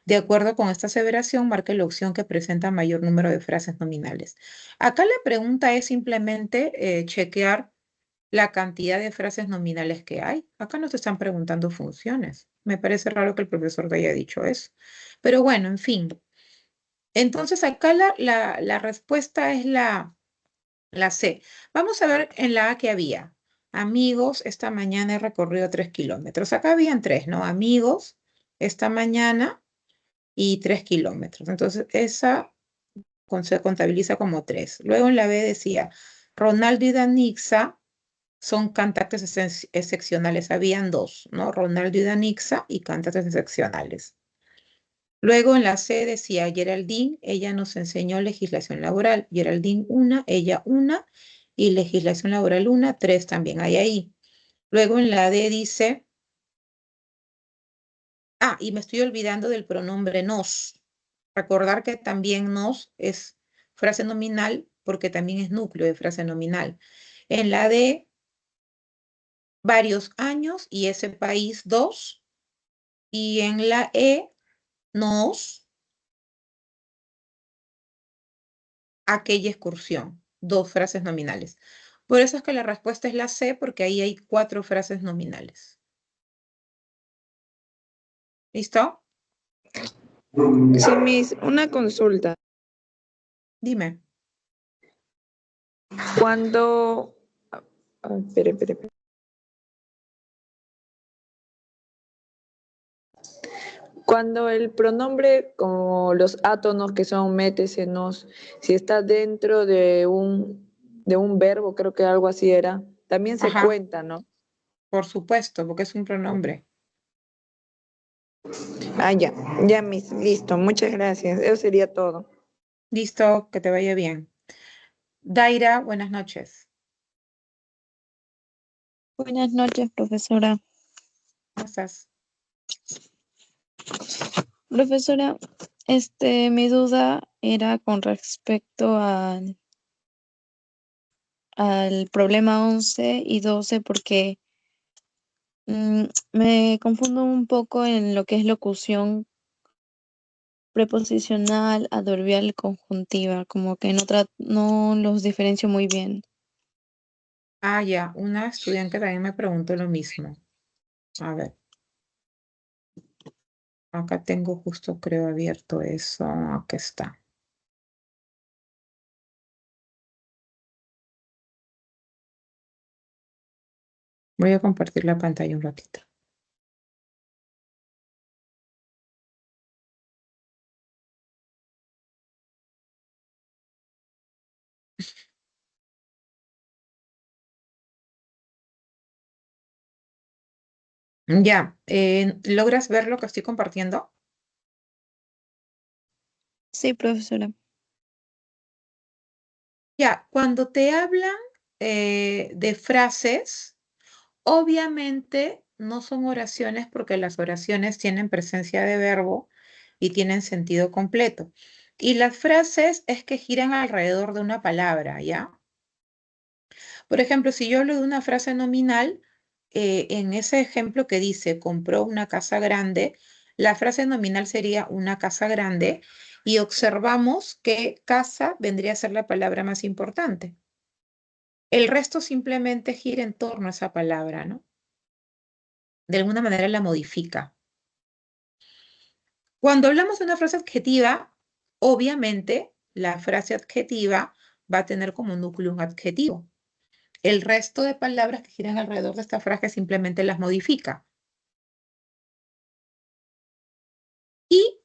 De acuerdo con esta aseveración, marque la opción que presenta mayor número de frases nominales. Acá la pregunta es simplemente chequear la cantidad de frases nominales que hay. Acá nos están preguntando funciones. Me parece raro que el profesor te haya dicho eso. Pero bueno, en fin. Entonces acá la respuesta es la C. Vamos a ver en la A que había. Amigos, esta mañana he recorrido 3 kilómetros. Acá habían 3, ¿no? Amigos, esta mañana y 3 kilómetros. Entonces esa se contabiliza como 3. Luego en la B decía, Ronaldo y Danixa son cantantes excepcionales. Habían 2, ¿no? Ronaldo y Danixa y cantantes excepcionales. Luego en la C decía Geraldine, ella nos enseñó legislación laboral. Geraldine una, ella una, y legislación laboral una, 3 también hay ahí. Luego en la D dice, y me estoy olvidando del pronombre nos. Recordar que también nos es frase nominal porque también es núcleo de frase nominal. En la D, varios años y ese país 2. Y en la E, nos, aquella excursión. 2 frases nominales. Por eso es que la respuesta es la C, porque ahí hay 4 frases nominales. ¿Listo? Sí, Miss, una consulta. Dime. Cuando... espere. Cuando el pronombre, como los átonos que son métese, nos, si está dentro de un verbo, creo que algo así era, también se Ajá, cuenta, ¿no? por supuesto, porque es un pronombre. Ya, Miss, listo, muchas gracias. Eso sería todo. Listo, que te vaya bien. Daira, buenas noches. Buenas noches, profesora. ¿Cómo estás? Profesora, mi duda era con respecto al problema 11 y 12 porque me confundo un poco en lo que es locución preposicional, adverbial, conjuntiva, como que no los diferencio muy bien. Ya, una estudiante también me preguntó lo mismo. A ver, acá tengo justo, creo, abierto eso. Aquí está. Voy a compartir la pantalla un ratito. Ya, ¿logras ver lo que estoy compartiendo? Sí, profesora. Ya, cuando te hablan de frases, obviamente no son oraciones porque las oraciones tienen presencia de verbo y tienen sentido completo. Y las frases es que giran alrededor de una palabra, ¿ya? Por ejemplo, si yo hablo de una frase nominal, en ese ejemplo que dice compró una casa grande, la frase nominal sería una casa grande y observamos que casa vendría a ser la palabra más importante. El resto simplemente gira en torno a esa palabra, ¿no? De alguna manera la modifica. Cuando hablamos de una frase adjetiva, obviamente la frase adjetiva va a tener como núcleo un adjetivo. El resto de palabras que giran alrededor de esta frase simplemente las modifica. Y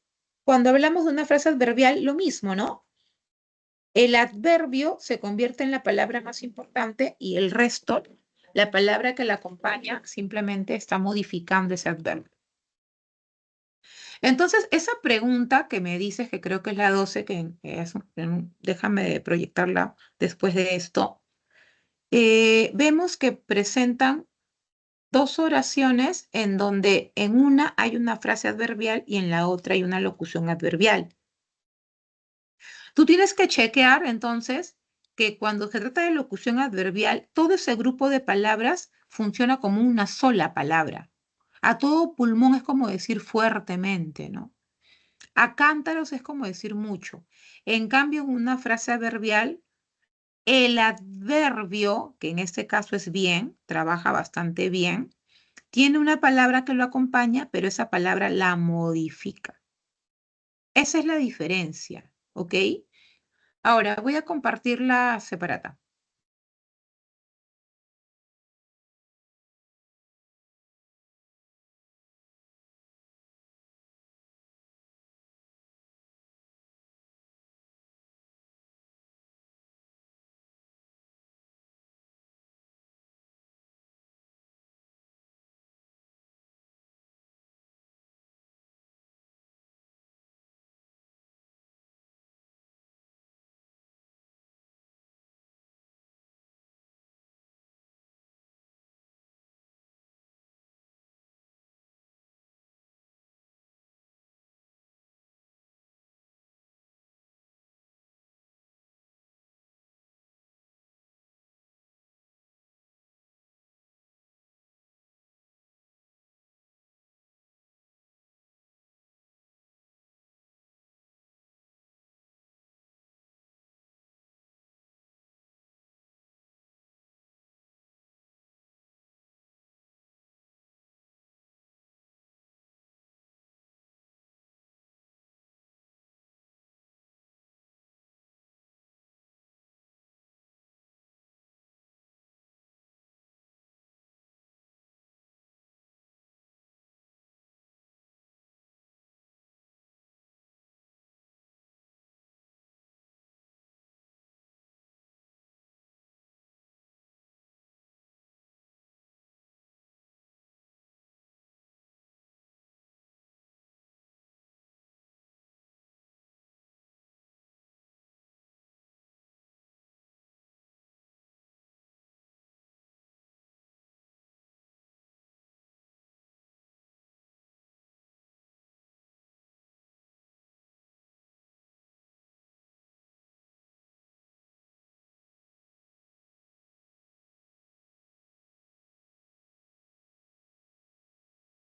cuando hablamos de una frase adverbial, lo mismo, ¿no? El adverbio se convierte en la palabra más importante y el resto, la palabra que la acompaña, simplemente está modificando ese adverbio. Entonces, esa pregunta que me dices, que creo que es la 12, déjame proyectarla después de esto, vemos que presentan dos oraciones en donde en una hay una frase adverbial y en la otra hay una locución adverbial. Tú tienes que chequear entonces que cuando se trata de locución adverbial, todo ese grupo de palabras funciona como una sola palabra. A todo pulmón es como decir fuertemente, ¿no? A cántaros es como decir mucho. En cambio, en una frase adverbial, el adverbio, que en este caso es bien, trabaja bastante bien, tiene una palabra que lo acompaña, pero esa palabra la modifica. Esa es la diferencia, ¿ok? Ahora voy a compartir la separata.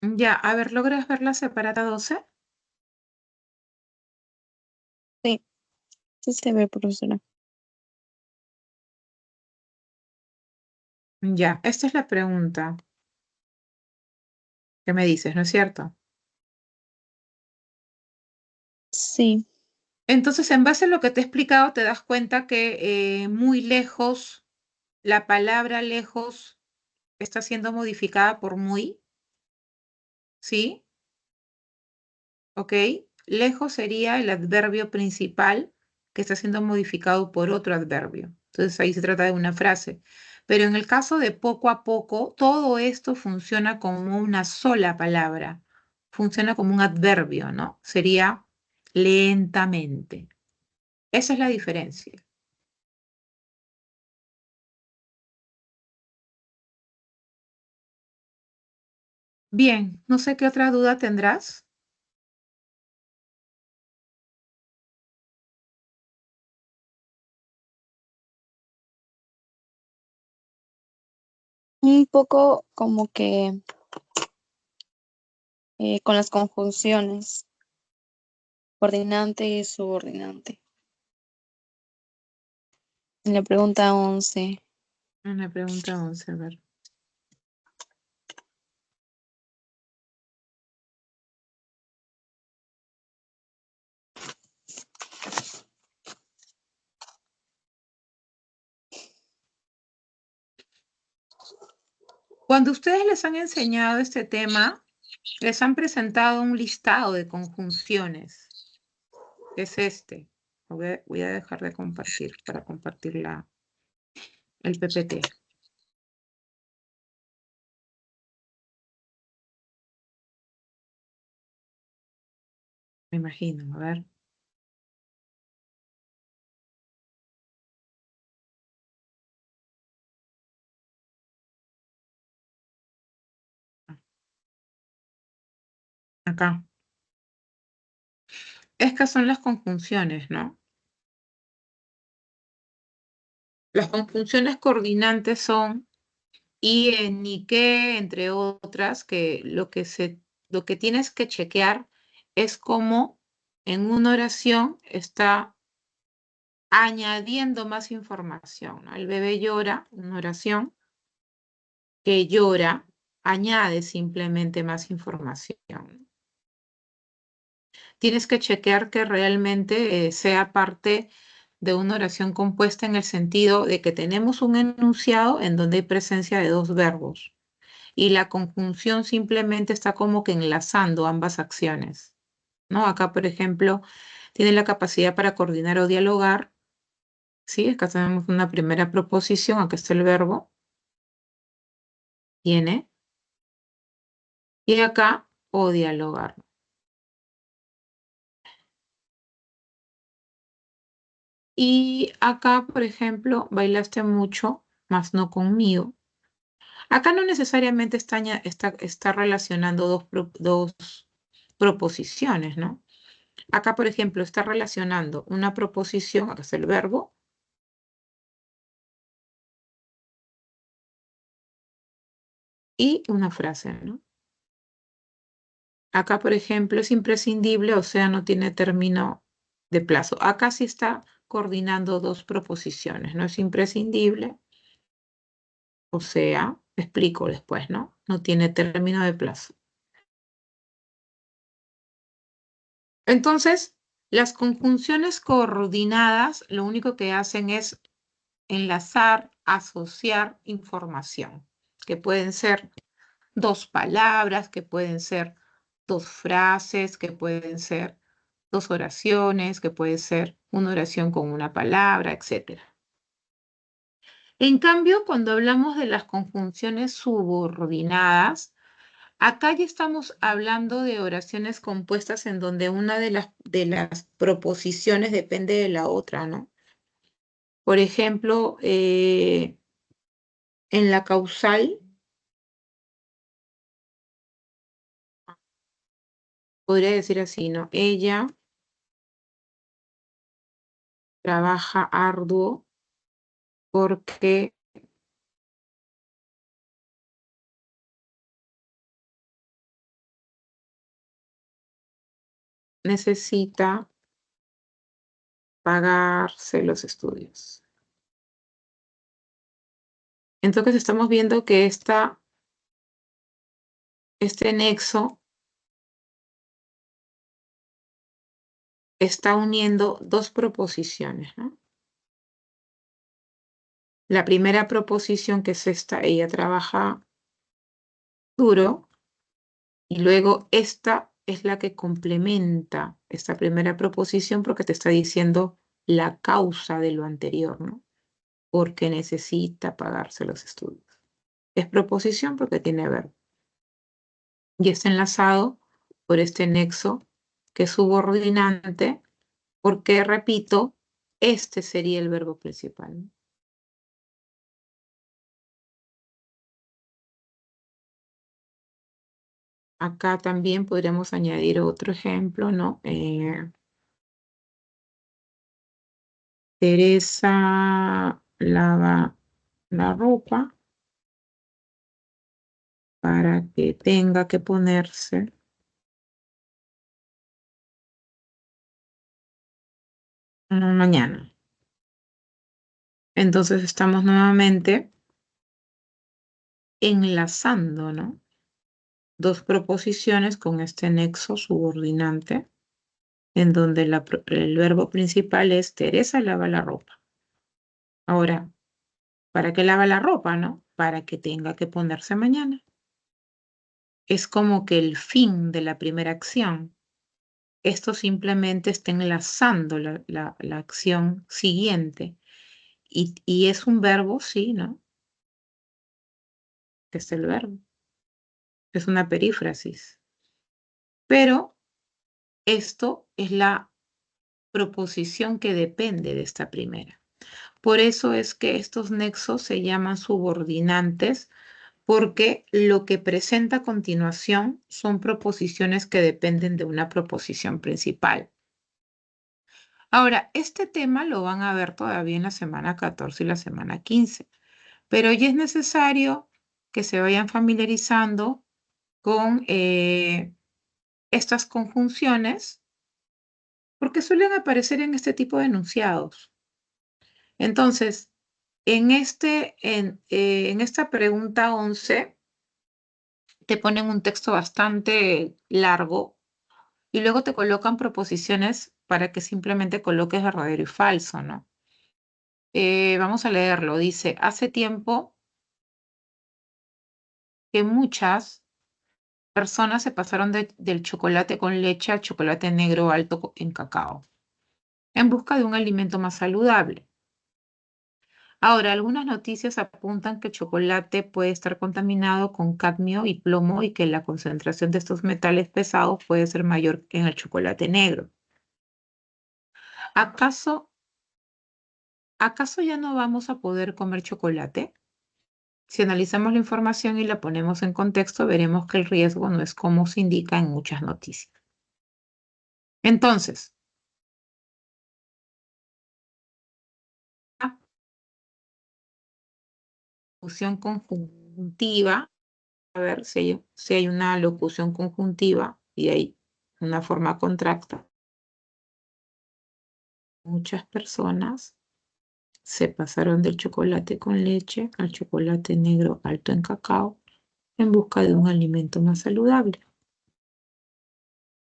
Ya, a ver, ¿logras ver la separata 12? Sí, sí se ve, profesora. Ya, esta es la pregunta que me dices, ¿no es cierto? Sí, Entonces, en base a lo que te he explicado, te das cuenta que muy lejos, la palabra lejos está siendo modificada por muy, ¿sí? ¿Ok? Lejos sería el adverbio principal que está siendo modificado por otro adverbio. Entonces, ahí se trata de una frase. Pero en el caso de poco a poco, todo esto funciona como una sola palabra. Funciona como un adverbio, ¿no? Sería lentamente. Esa es la diferencia. Bien, no sé qué otra duda tendrás. un poco como que con las conjunciones, coordinante y subordinante. En la pregunta 11. Una pregunta 11, a ver. Cuando ustedes les han enseñado este tema, les han presentado un listado de conjunciones, que es este. Voy a dejar de compartir para compartir el PPT. Me imagino, a ver. Acá. Estas son las conjunciones, ¿no? Las conjunciones coordinantes son y, en, ni, que, entre otras, que lo que tienes que chequear es cómo en una oración está añadiendo más información, ¿no? El bebé llora, una oración que llora, añade simplemente más información. Tienes que chequear que realmente sea parte de una oración compuesta en el sentido de que tenemos un enunciado en donde hay presencia de dos verbos y la conjunción simplemente está como que enlazando ambas acciones, ¿no? Acá, por ejemplo, tiene la capacidad para coordinar o dialogar, ¿sí? Acá tenemos una primera proposición, acá está el verbo, tiene, y acá o dialogar. Y acá, por ejemplo, bailaste mucho, mas no conmigo. Acá no necesariamente está relacionando dos proposiciones, ¿no? Acá, por ejemplo, está relacionando una proposición, acá está el verbo, y una frase, ¿no? Acá, por ejemplo, es imprescindible, o sea, no tiene término de plazo. Acá sí está coordinando dos proposiciones, no es imprescindible, o sea, explico después, ¿no? No tiene término de plazo. Entonces, las conjunciones coordinadas lo único que hacen es enlazar, asociar información, que pueden ser dos palabras, que pueden ser dos frases, que pueden ser dos oraciones, que puede ser una oración con una palabra, etc. En cambio, cuando hablamos de las conjunciones subordinadas, acá ya estamos hablando de oraciones compuestas en donde una de las proposiciones depende de la otra, ¿no? Por ejemplo, en la causal, podría decir así, ¿no? Ella trabaja arduo porque necesita pagarse los estudios. Entonces estamos viendo que este nexo está uniendo dos proposiciones, ¿no? La primera proposición, que es esta, ella trabaja duro, y luego esta es la que complementa esta primera proposición porque te está diciendo la causa de lo anterior, ¿no? Porque necesita pagarse los estudios. Es proposición porque tiene verbo. Y está enlazado por este nexo que es subordinante porque, repito, este sería el verbo principal, ¿no? Acá también podríamos añadir otro ejemplo, ¿no? Teresa lava la ropa para que tenga que ponerse mañana. Entonces estamos nuevamente enlazando, ¿no? Dos proposiciones con este nexo subordinante en donde el verbo principal es Teresa lava la ropa. Ahora, ¿para qué lava la ropa, no? Para que tenga que ponerse mañana. Es como que el fin de la primera acción. esto simplemente está enlazando la acción siguiente. Y es un verbo, sí, ¿no? Es el verbo. Es una perífrasis. Pero esto es la proposición que depende de esta primera. Por eso es que estos nexos se llaman subordinantes, porque lo que presenta a continuación son proposiciones que dependen de una proposición principal. Ahora, este tema lo van a ver todavía en la semana 14 y la semana 15, pero ya es necesario que se vayan familiarizando con estas conjunciones, porque suelen aparecer en este tipo de enunciados. Entonces, en esta pregunta 11, te ponen un texto bastante largo y luego te colocan proposiciones para que simplemente coloques verdadero y falso, ¿no? Vamos a leerlo. Dice, hace tiempo que muchas personas se pasaron del chocolate con leche al chocolate negro alto en cacao, en busca de un alimento más saludable. Ahora, algunas noticias apuntan que el chocolate puede estar contaminado con cadmio y plomo y que la concentración de estos metales pesados puede ser mayor que en el chocolate negro. ¿Acaso ya no vamos a poder comer chocolate? Si analizamos la información y la ponemos en contexto, veremos que el riesgo no es como se indica en muchas noticias. Entonces, locución conjuntiva, a ver si hay una locución conjuntiva y hay una forma contracta. Muchas personas se pasaron del chocolate con leche al chocolate negro alto en cacao en busca de un alimento más saludable.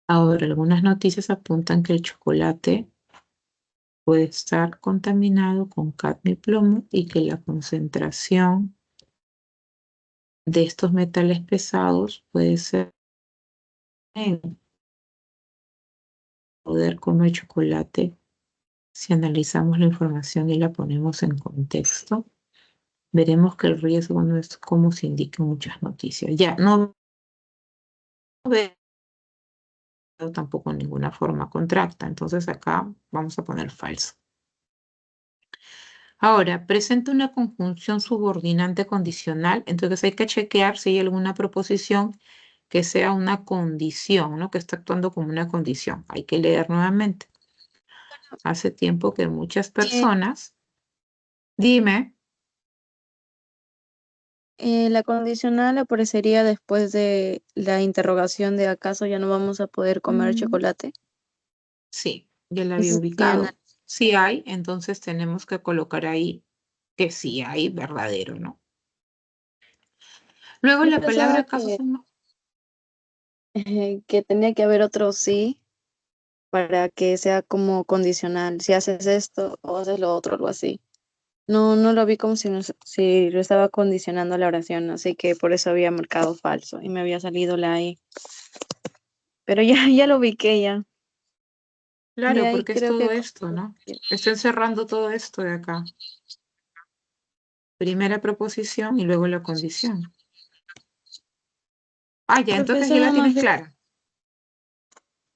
Ahora, algunas noticias apuntan que el chocolate puede estar contaminado con cadmio y plomo y que la concentración de estos metales pesados puede ser en poder comer chocolate. Si analizamos la información y la ponemos en contexto, veremos que el riesgo no es como se indica en muchas noticias. Ya, no veo tampoco ninguna forma contracta, entonces acá vamos a poner falso. Ahora, presenta una conjunción subordinante condicional, entonces hay que chequear si hay alguna proposición que sea una condición, ¿no? Que está actuando como una condición. Hay que leer nuevamente. Hace tiempo que muchas personas, dime, La condicional aparecería después de la interrogación de ¿acaso ya no vamos a poder comer mm, chocolate? sí, ya la había Ese sería ubicado. Si hay, entonces tenemos que colocar ahí que sí hay verdadero, ¿no? Luego Yo la palabra pensaba acaso que tenía que haber otro sí para que sea como condicional. Si haces esto o haces lo otro, algo así. No, no lo vi como si lo estaba condicionando a la oración, así que por eso había marcado falso y me había salido la I. Pero ya, ya lo ubiqué ya. Y Claro, ahí porque es creo que todo esto, ¿no? Está encerrando todo esto de acá. Primera proposición y luego la condición. Ah, ya, entonces ya profesora, la más tienes bien, clara.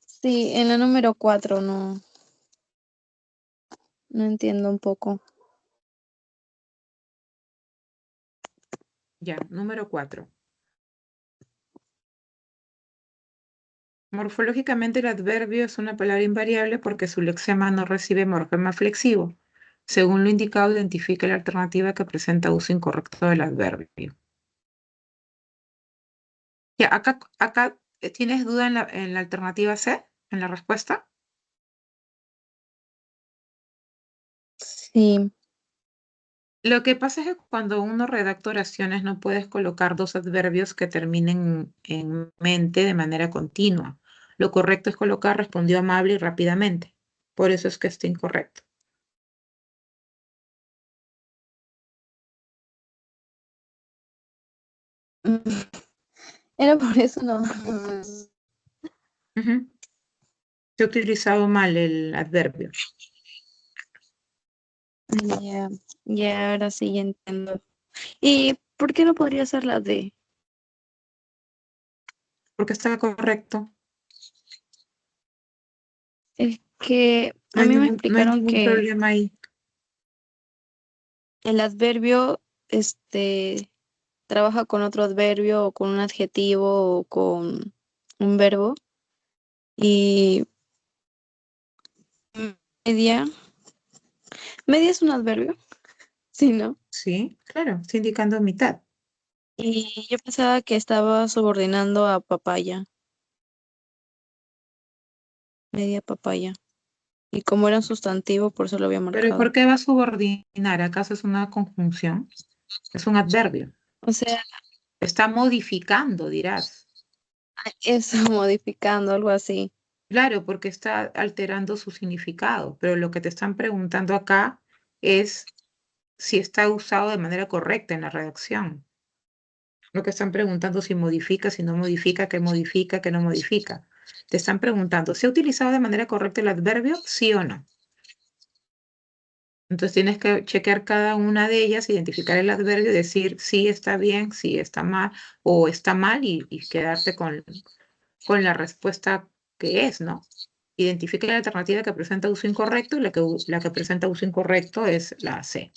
sí, en la número 4 no, no entiendo un poco. Ya, número 4. Morfológicamente el adverbio es una palabra invariable porque su lexema no recibe morfema flexivo. Según lo indicado, identifica la alternativa que presenta uso incorrecto del adverbio. Ya, acá ¿tienes duda en la alternativa C, en la respuesta? Sí. Lo que pasa es que cuando uno redacta oraciones no puedes colocar dos adverbios que terminen en mente de manera continua. Lo correcto es colocar respondió amable y rápidamente. Por eso es que está incorrecto. Era por eso no. Ujú. He utilizado mal el adverbio. Ya, ya, ahora sí ya entiendo. ¿Y por qué no podría ser la D? Porque está correcto. Es que No a hay mí me no hay explicaron ningún que problema ahí. el adverbio, trabaja con otro adverbio o con un adjetivo o con un verbo. Y media, media es un adverbio, sí, ¿no? Sí, claro, está indicando mitad. Y yo pensaba que estaba subordinando a papaya, media papaya. Y como era un sustantivo, por eso lo había Pero ¿por marcado. qué va a subordinar? ¿Acaso es una conjunción? Es un adverbio. O sea, Está modificando, dirás. eso modificando, algo así. Claro, porque está alterando su significado, pero lo que te están preguntando acá es si está usado de manera correcta en la redacción. Lo que están preguntando si modifica, si no modifica, qué no modifica. Te están preguntando, ¿se ha utilizado de manera correcta el adverbio? ¿Sí o no? Entonces tienes que chequear cada una de ellas, identificar el adverbio y decir sí está bien, sí está mal o está mal y quedarte con la respuesta que es, ¿no? Identifica la alternativa que presenta uso incorrecto y la que presenta uso incorrecto es la C.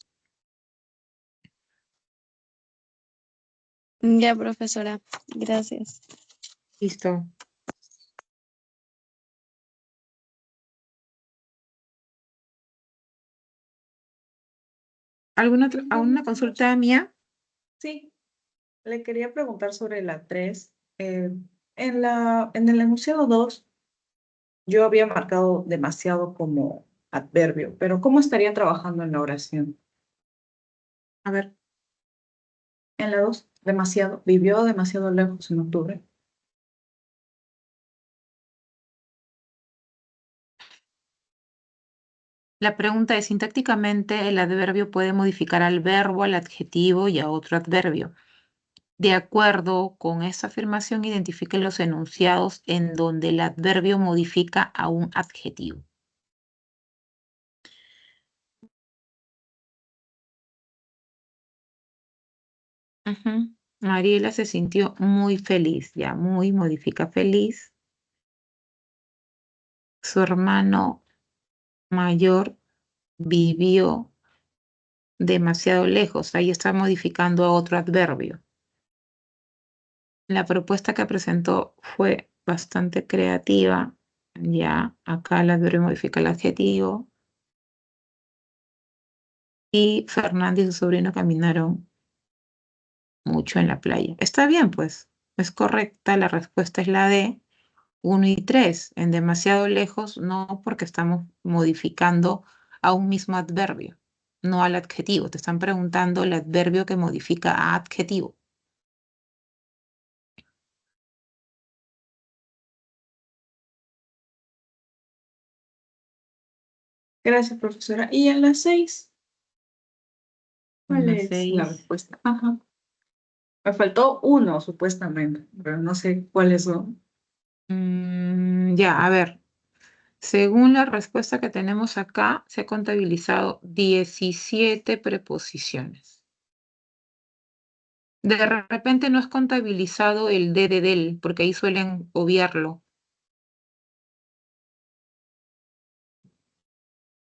Ya, profesora, gracias. Listo. ¿Alguna consulta mía? Sí, le quería preguntar sobre la 3. En el enunciado 2, yo había marcado demasiado como adverbio, pero ¿cómo estaría trabajando en la oración? A ver. En la 2, demasiado, vivió demasiado lejos en octubre. La pregunta es, sintácticamente, el adverbio puede modificar al verbo, al adjetivo y a otro adverbio. De acuerdo con esa afirmación, identifique los enunciados en donde el adverbio modifica a un adjetivo. Ujú. Mariela se sintió muy feliz, ya muy modifica feliz. Su hermano mayor vivió demasiado lejos. Ahí está modificando a otro adverbio. La propuesta que presentó fue bastante creativa. Ya, acá el adverbio modifica el adjetivo. Y Fernanda y su sobrino caminaron mucho en la playa. Está bien, pues. Es correcta. La respuesta es la D. 1 y 3. En demasiado lejos, no, porque estamos modificando a un mismo adverbio, no al adjetivo. Te están preguntando el adverbio que modifica a adjetivo. Gracias, profesora. ¿Y en la 6? ¿Cuál Una es la 6. respuesta? Ajá. Me faltó uno, supuestamente, pero no sé cuáles son. Ya, a ver. Según la respuesta que tenemos acá, se ha contabilizado 17 preposiciones. De repente no es contabilizado el de del, porque ahí suelen obviarlo.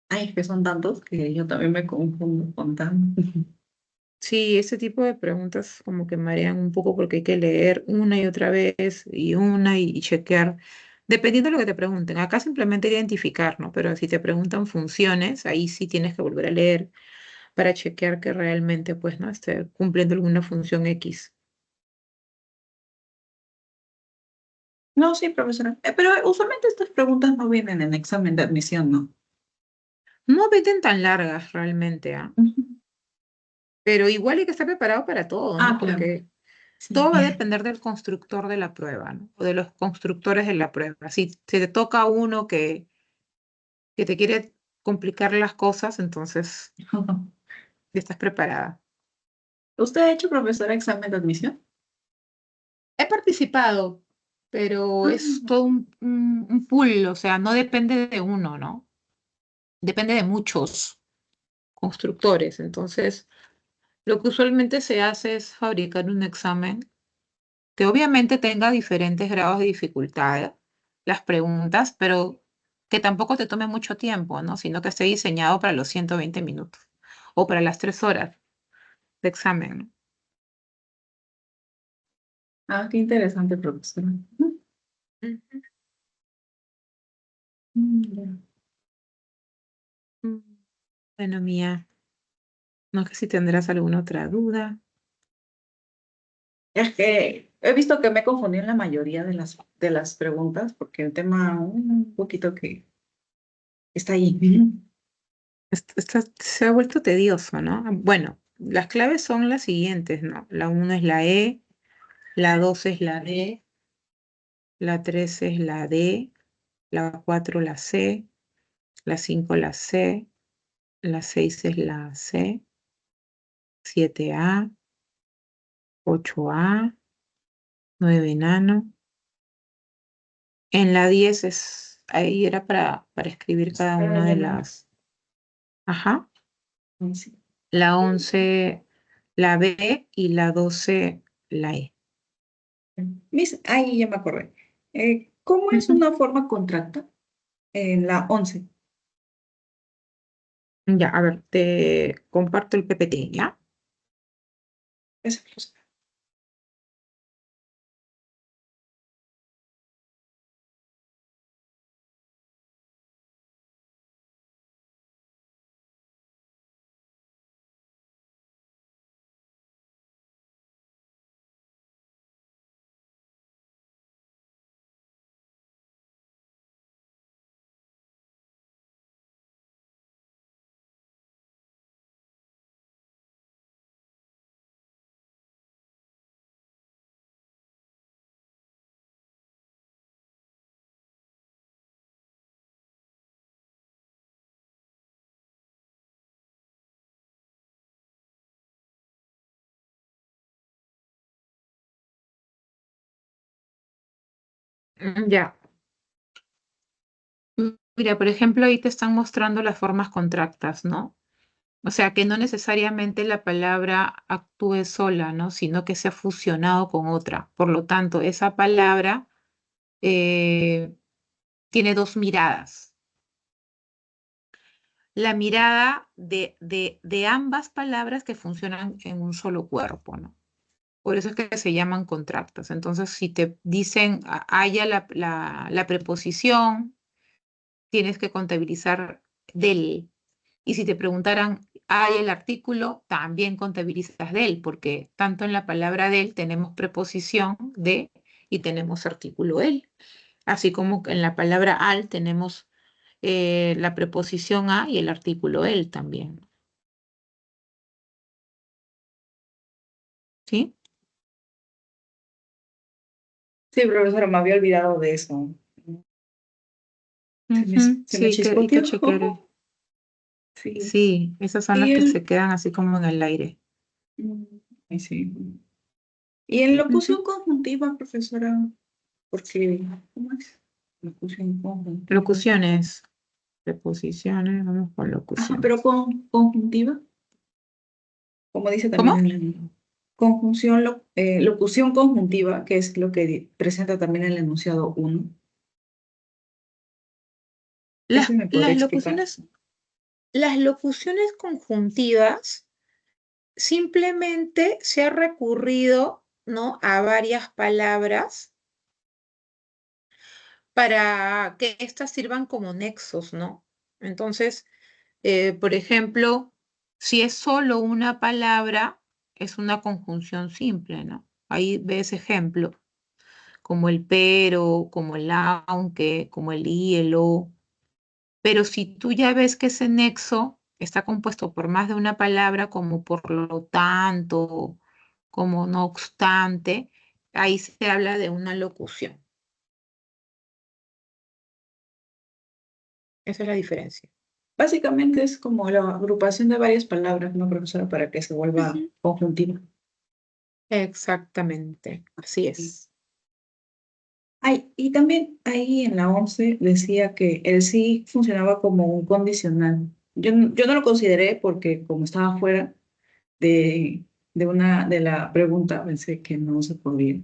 Ay, es que son tantos que yo también me confundo con tantos. Sí, ese tipo de preguntas como que marean un poco porque hay que leer una y otra vez y chequear, dependiendo de lo que te pregunten. Acá simplemente identificar, ¿no? Pero si te preguntan funciones, ahí sí tienes que volver a leer para chequear que realmente, pues, ¿no? Esté cumpliendo alguna función X. No, sí, profesora. Pero usualmente estas preguntas no vienen en examen de admisión, ¿no? No veten tan largas realmente, ¿ah? Ujú. Pero igual hay que estar preparado para todo, Ah, ¿no? claro. Porque Sí. todo va a depender del constructor de la prueba, ¿no? O de los constructores de la prueba. Si te toca uno que te quiere complicar las cosas, entonces ya estás preparada. ¿Usted ha hecho, profesora, examen de admisión? He participado, pero es todo un pool, o sea, no depende de uno, ¿no? Depende de muchos constructores. Entonces, lo que usualmente se hace es fabricar un examen que obviamente tenga diferentes grados de dificultad, las preguntas, pero que tampoco te tome mucho tiempo, ¿no? Sino que esté diseñado para los 120 minutos o para las 3 horas de examen, ¿no? Ah, qué interesante, profesora. Ujú. Ya. Mm. Bueno, Mía, no sé si tendrás alguna otra duda. Es que he visto que me confundí en la mayoría de las preguntas, porque el tema un poquito que está ahí. Se ha vuelto tedioso, ¿no? Bueno, las claves son las siguientes, ¿no? La 1 es la E, la 2 es la D, la 3 es la D, la 4 la C, la 5 la C, la 6 es la C, 7A, 8A, 9 nano. En la 10 ahí era para escribir cada una de las. Ajá. Sí. La 11 la B y la 12 la E. Ahí ya me acordé. ¿Cómo es Ujú. una forma contracta en la 11? Ya, a ver, te comparto el PPT, ¿ya? Esa cosa. Ya. Mira, por ejemplo, ahí te están mostrando las formas contractas, ¿no? O sea, que no necesariamente la palabra actúe sola, ¿no? Sino que se ha fusionado con otra. Por lo tanto, esa palabra tiene dos miradas. La mirada de ambas palabras que funcionan en un solo cuerpo, ¿no? Por eso es que se llaman contractas. Entonces, si te dicen haya la preposición, tienes que contabilizar del. Y si te preguntaran hay el artículo, también contabilizas del, porque tanto en la palabra del tenemos preposición de y tenemos artículo el. Así como que en la palabra al tenemos la preposición a y el artículo el también. ¿Sí? Sí, profesora, me había olvidado de eso. Se me Sí, hay que chispoteó. chequear. Sí. Sí, esas son las Y que se el, quedan así como en el aire. sí. Y en Ujú. locución conjuntiva, profesora, porque, ¿cómo es? Locución conjuntiva. Locuciones, preposiciones, vamos con Ajá, pero locuciones. conjuntiva, como dice también ¿Cómo? en la conjunción, locución conjuntiva, que es lo que presenta también el enunciado 1. ¿Ese me podría Las explicar? locuciones conjuntivas simplemente se ha recurrido, ¿no?, a varias palabras para que éstas sirvan como nexos, ¿no? Entonces, por ejemplo, si es solo una palabra, es una conjunción simple, ¿no? Ahí ves ejemplo, como el pero, como el aunque, como el y, el o. Pero si tú ya ves que ese nexo está compuesto por más de una palabra, como por lo tanto, como no obstante, ahí se habla de una locución. Esa es la diferencia. Básicamente es como la agrupación de varias palabras, ¿no, profesora? Para que se vuelva Ujú. conjuntiva. Exactamente, así es. Ay, y también ahí en la 11 decía que el sí funcionaba como un condicional. Yo no lo consideré porque como estaba fuera de la pregunta, pensé que no se podía.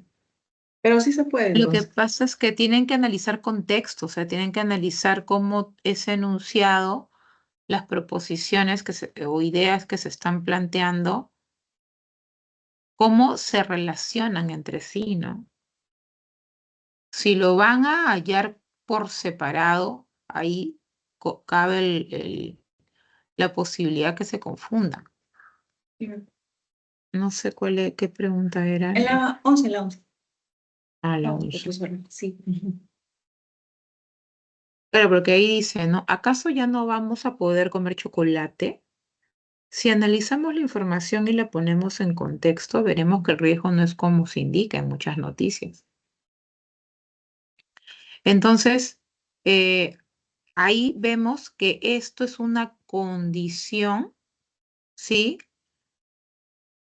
Pero sí se puede Lo que entonces. pasa es que tienen que analizar contexto, o sea, tienen que analizar cómo ese enunciado, las proposiciones o ideas que se están planteando, cómo se relacionan entre sí, ¿no? Si lo van a hallar por separado, ahí cabe la posibilidad que se confundan. No sé qué pregunta era. En la 11. La No, uso. profesora, sí. Claro, porque ahí dice, ¿no? ¿Acaso ya no vamos a poder comer chocolate? Si analizamos la información y la ponemos en contexto, veremos que el riesgo no es como se indica en muchas noticias. Entonces, eh, ahí vemos que esto es una condición, ¿sí?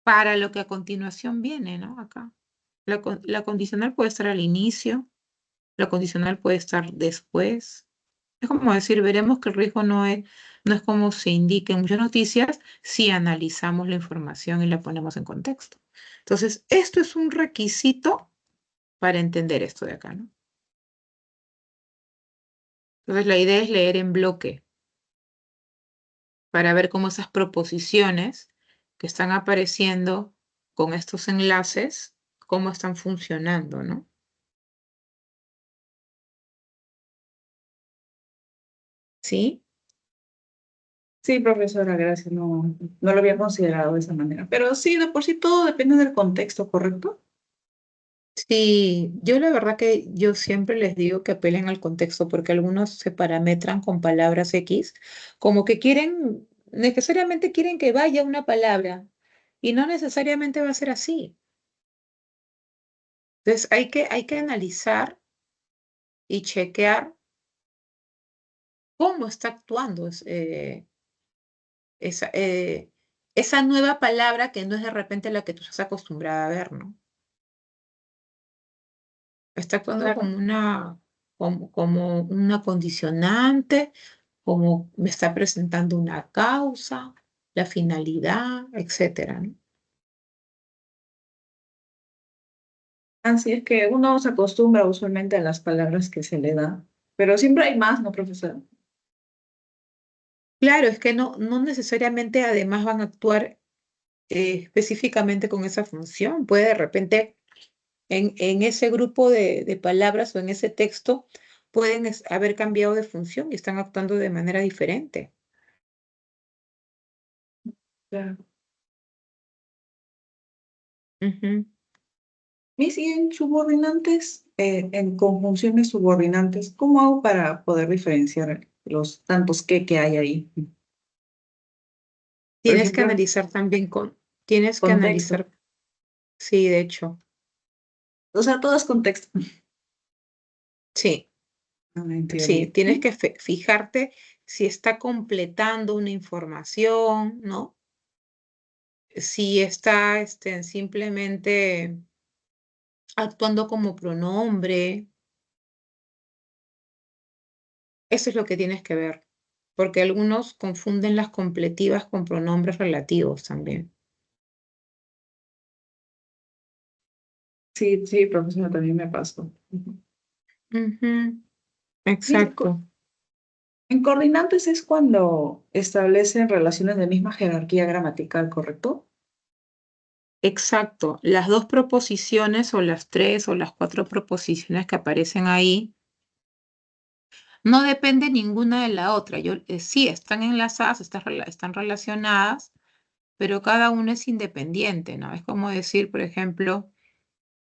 Para lo que a continuación viene, ¿no? Acá. La condicional puede estar al inicio, la condicional puede estar después. Es como decir, veremos que el riesgo no es como se indica en muchas noticias si analizamos la información y la ponemos en contexto. Entonces, esto es un requisito para entender esto de acá, ¿no? Entonces, la idea es leer en bloque para ver cómo esas proposiciones que están apareciendo con estos enlaces, cómo están funcionando, ¿no? ¿Sí? Sí, profesora, gracias. No lo había considerado de esa manera. Pero sí, de por sí todo depende del contexto, ¿correcto? Sí, yo la verdad que yo siempre les digo que apelen al contexto porque algunos se parametran con palabras X, como que quieren, necesariamente quieren que vaya una palabra y no necesariamente va a ser así. Entonces hay que analizar y chequear cómo está actuando esa, esa nueva palabra que no es de repente la que tú estás acostumbrada a ver, ¿no? Está actuando Claro. como como una condicionante, como me está presentando una causa, la finalidad, etcétera, ¿no? Así es que uno se acostumbra usualmente a las palabras que se le da, pero siempre hay más, ¿no, profesora? Claro, es que no necesariamente además van a actuar específicamente con esa función. Puede de repente en ese grupo de palabras o en ese texto pueden haber cambiado de función y están actuando de manera diferente. Claro. Ujú. Mis y en subordinantes, en conjunciones subordinantes, ¿cómo hago para poder diferenciar los tantos que hay ahí? Por Tienes que ejemplo, analizar también tienes que contexto. analizar, sí, de hecho, O sea, todo es contexto. sí. Ah, en Sí, teoría. tienes que fijarte si está completando una información, ¿no? Si está simplemente actuando como pronombre. Eso es lo que tienes que ver, porque algunos confunden las completivas con pronombres relativos también. Sí, sí, profesora, también me pasó. Ujú. Ujú, Mire, exacto, en coordinantes es cuando establecen relaciones de misma jerarquía gramatical, ¿correcto? exacto. Las dos proposiciones o las tres o las cuatro proposiciones que aparecen ahí no depende ninguna de la otra. Sí, están enlazadas, están relacionadas, pero cada una es independiente, ¿no? Es como decir, por ejemplo,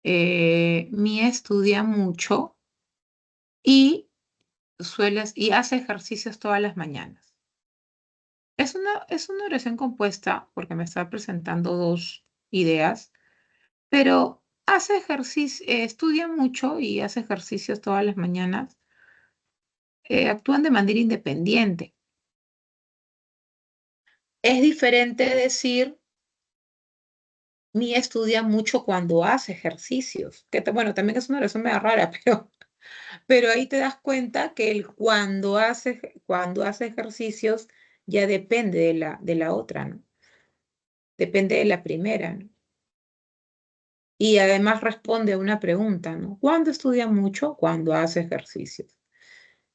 Mía estudia mucho y hace ejercicios todas las mañanas. Es una oración compuesta porque me está presentando dos ideas, pero hace ejercicio, estudia mucho y hace ejercicios todas las mañanas, actúan de manera independiente. Es diferente decir Mía estudia mucho cuando hace ejercicios. Bueno, también es una oración medio rara, pero ahí te das cuenta que el cuando hace ejercicios ya depende de la otra, ¿no? Depende de la primera, ¿no? Y además responde a una pregunta, ¿no? ¿Cuándo estudia mucho? Cuando hace ejercicios.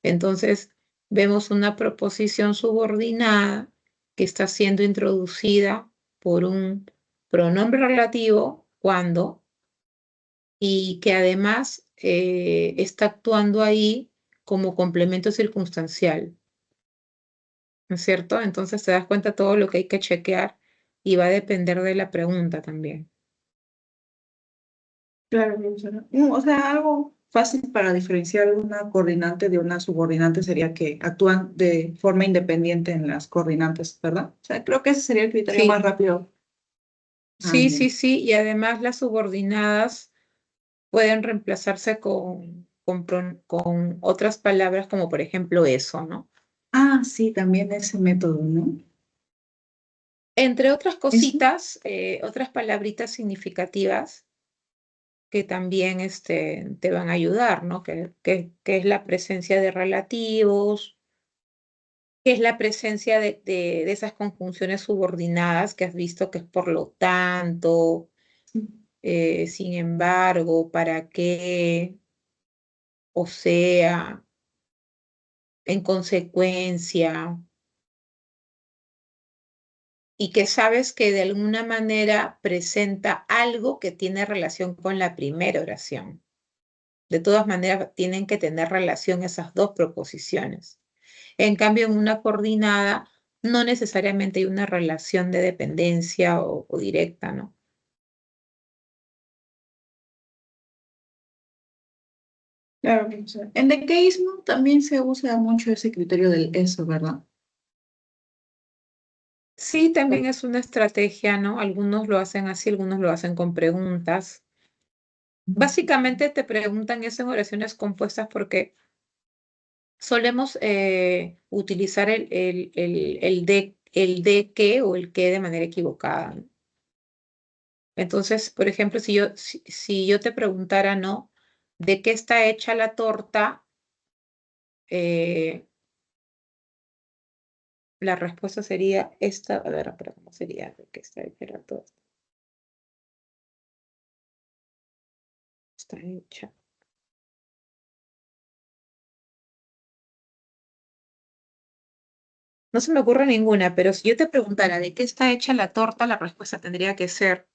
Entonces, vemos una proposición subordinada que está siendo introducida por un pronombre relativo, cuando, y que además está actuando ahí como complemento circunstancial, ¿no es cierto? Entonces te das cuenta todo lo que hay que chequear y va a depender de la pregunta también. Claro, profesora. O sea, algo fácil para diferenciar una coordinante de una subordinante sería que actúan de forma independiente en las coordinantes, ¿verdad? O sea, creo que ese sería el criterio Sí, más rápido. Ah, sí, sí, bien. sí, y además las subordinadas pueden reemplazarse con otras palabras como por ejemplo eso, ¿no? Ah, sí, también ese método, ¿no? Entre otras Eso. cositas, otras palabritas significativas que también te van a ayudar, ¿no? Que es la presencia de relativos, que es la presencia de esas conjunciones subordinadas que has visto que es por lo tanto, sin embargo, para qué, o sea, en consecuencia, y que sabes que de alguna manera presenta algo que tiene relación con la primera oración. De todas maneras, tienen que tener relación esas dos proposiciones. En cambio, en una coordinada no necesariamente hay una relación de dependencia o directa, ¿no? Claro, profesora. En decaísmo también se usa mucho ese criterio del eso, ¿verdad? Sí, también es una estrategia, ¿no? Algunos lo hacen así, algunos lo hacen con preguntas. Básicamente te preguntan eso en oraciones compuestas porque solemos utilizar el de que o el que de manera equivocada, ¿no? Entonces, por ejemplo, si yo te preguntara, ¿no? ¿De qué está hecha la torta? Eh, la respuesta sería esta. A ver, pero ¿cómo sería? ¿De qué está hecha la torta? Está hecha. No se me ocurre ninguna, pero si yo te preguntara de qué está hecha la torta, la respuesta tendría que ser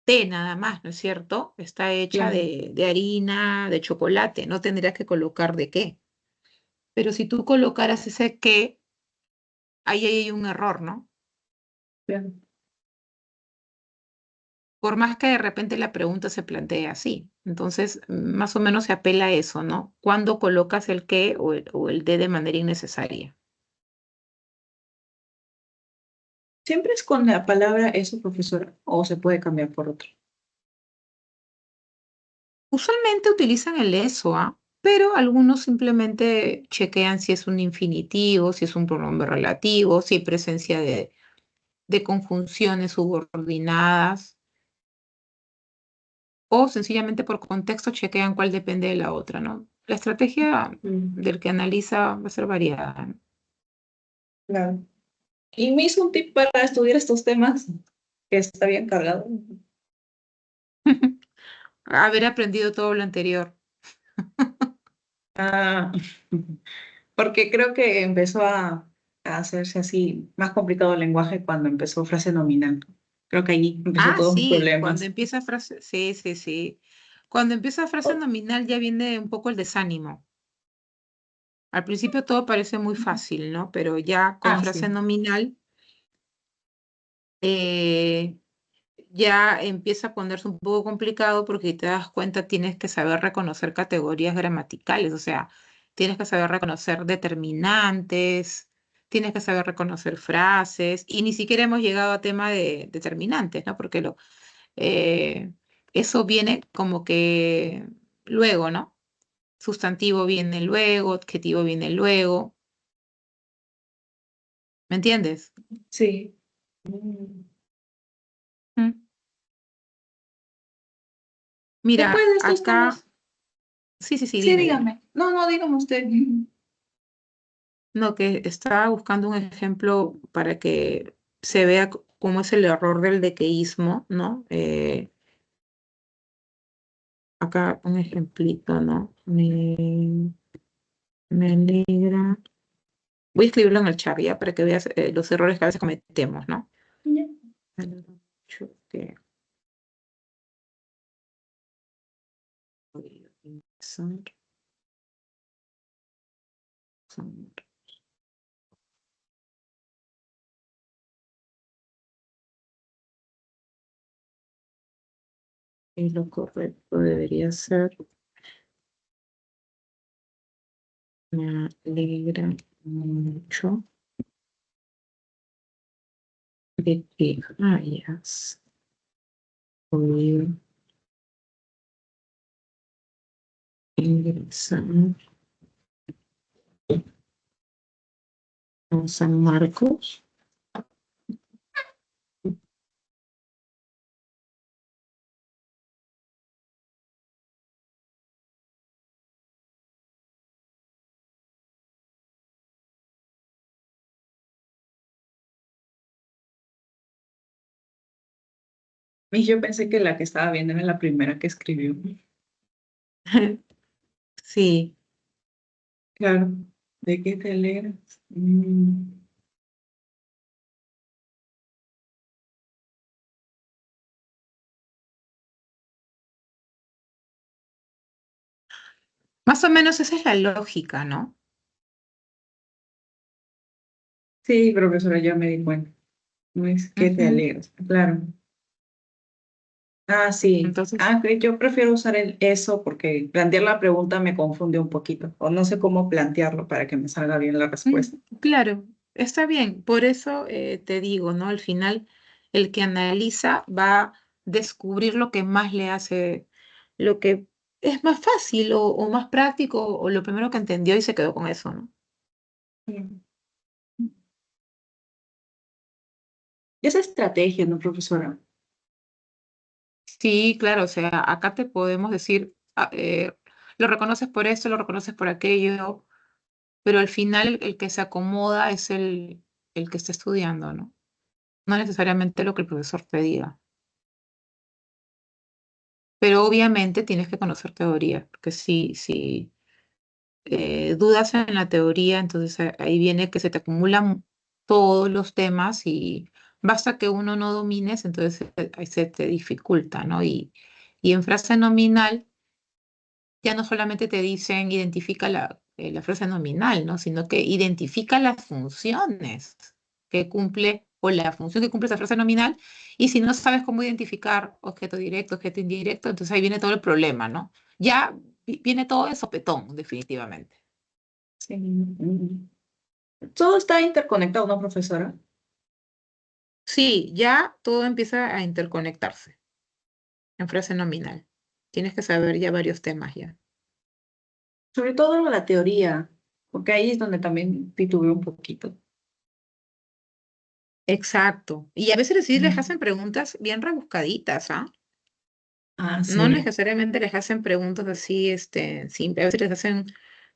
té nada más, ¿no es cierto? Está hecha Claro, de harina, de chocolate, no tendrías que colocar de qué. Pero si tú colocaras ese qué, ahí hay un error, ¿no? claro. Por más que de repente la pregunta se plantee así. Entonces, más o menos se apela a eso, ¿no? ¿Cuándo colocas el qué o el de manera innecesaria? ¿Siempre es con la palabra eso, profesora? ¿O se puede cambiar por otro? Usualmente utilizan el eso, ¿ah? Pero algunos simplemente chequean si es un infinitivo, si es un pronombre relativo, si hay presencia de conjunciones subordinadas, o sencillamente por contexto chequean cuál depende de la otra, ¿no? La estrategia Mm, del que analiza va a ser variada, ¿no? claro. Y me hizo un tip para estudiar estos temas, que está bien cargado. Haber aprendido todo lo anterior. Ah, porque creo que empezó a hacerse así más complicado el lenguaje cuando empezó frase nominal. Creo que ahí empezó Ah, todos los sí, cuando problemas. empieza frase, sí, sí, sí. Cuando empieza frase Oh, nominal ya viene un poco el desánimo. Al principio todo parece muy fácil, ¿no? Pero ya con ah, frase sí. nominal eh, ya empieza a ponerse un poco complicado porque te das cuenta tienes que saber reconocer categorías gramaticales, o sea, tienes que saber reconocer determinantes, tienes que saber reconocer frases y ni siquiera hemos llegado a tema de determinantes, ¿no? Porque eh, eso viene como que luego, ¿no? Sustantivo viene luego, adjetivo viene luego, ¿me entiendes? Sí. Mm. Mm. Mira, Después de estos acá, temas, sí, sí, dime, dime. dígame. No, dígame usted. No, que estaba buscando un ejemplo para que se vea cómo es el error del dequeísmo, ¿no? Acá un ejemplito, ¿no? Me alegra. Voy a escribirlo en el chat ya para que veas los errores que a veces cometemos, ¿no? Ya. Me alegra mucho que voy a empezar. Y lo correcto debería ser, me alegra mucho de que hayas podido ingresar a San Marcos. Y yo pensé que la que estaba viendo era la primera que escribió. Sí, Claro. ¿De qué te alegras? más o menos esa es la lógica, ¿no? Sí, profesora, ya me di cuenta. No es que te Ujú. alegras. Claro. Ah, sí. Entonces, Ah, que yo prefiero usar eso porque plantear la pregunta me confunde un poquito. O no sé cómo plantearlo para que me salga bien la respuesta. claro, está bien. Por eso te digo, ¿no? Al final, el que analiza va a descubrir lo que más le hace, lo que es más fácil o más práctico o lo primero que entendió y se quedó con eso, ¿no? Mm. Esa estrategia, ¿no, profesora? Sí, claro, o sea, acá te podemos decir, lo reconoces por esto, lo reconoces por aquello, pero al final el que se acomoda es el que está estudiando, ¿no? No necesariamente lo que el profesor te diga. Pero obviamente tienes que conocer teoría, porque si dudas en la teoría, entonces ahí viene que se te acumulan todos los temas y basta que uno no domines, entonces ahí se te dificulta, ¿no? Y en frase nominal ya no solamente te dicen identifica la frase nominal, ¿no? Sino que identifica las funciones que cumple o la función que cumple esa frase nominal. Y si no sabes cómo identificar objeto directo, objeto indirecto, entonces ahí viene todo el problema, ¿no? Ya viene todo de sopetón, definitivamente. Sí. Todo está interconectado, ¿no, profesora? Sí, ya todo empieza a interconectarse en frase nominal. Tienes que saber ya varios temas ya. Sobre todo la teoría, porque ahí es donde también titubeo un poquito. Exacto. Y a veces sí les Mm. hacen preguntas bien rebuscaditas, ¿ah? Ah, No sí. necesariamente les hacen preguntas así, simples, a veces les hacen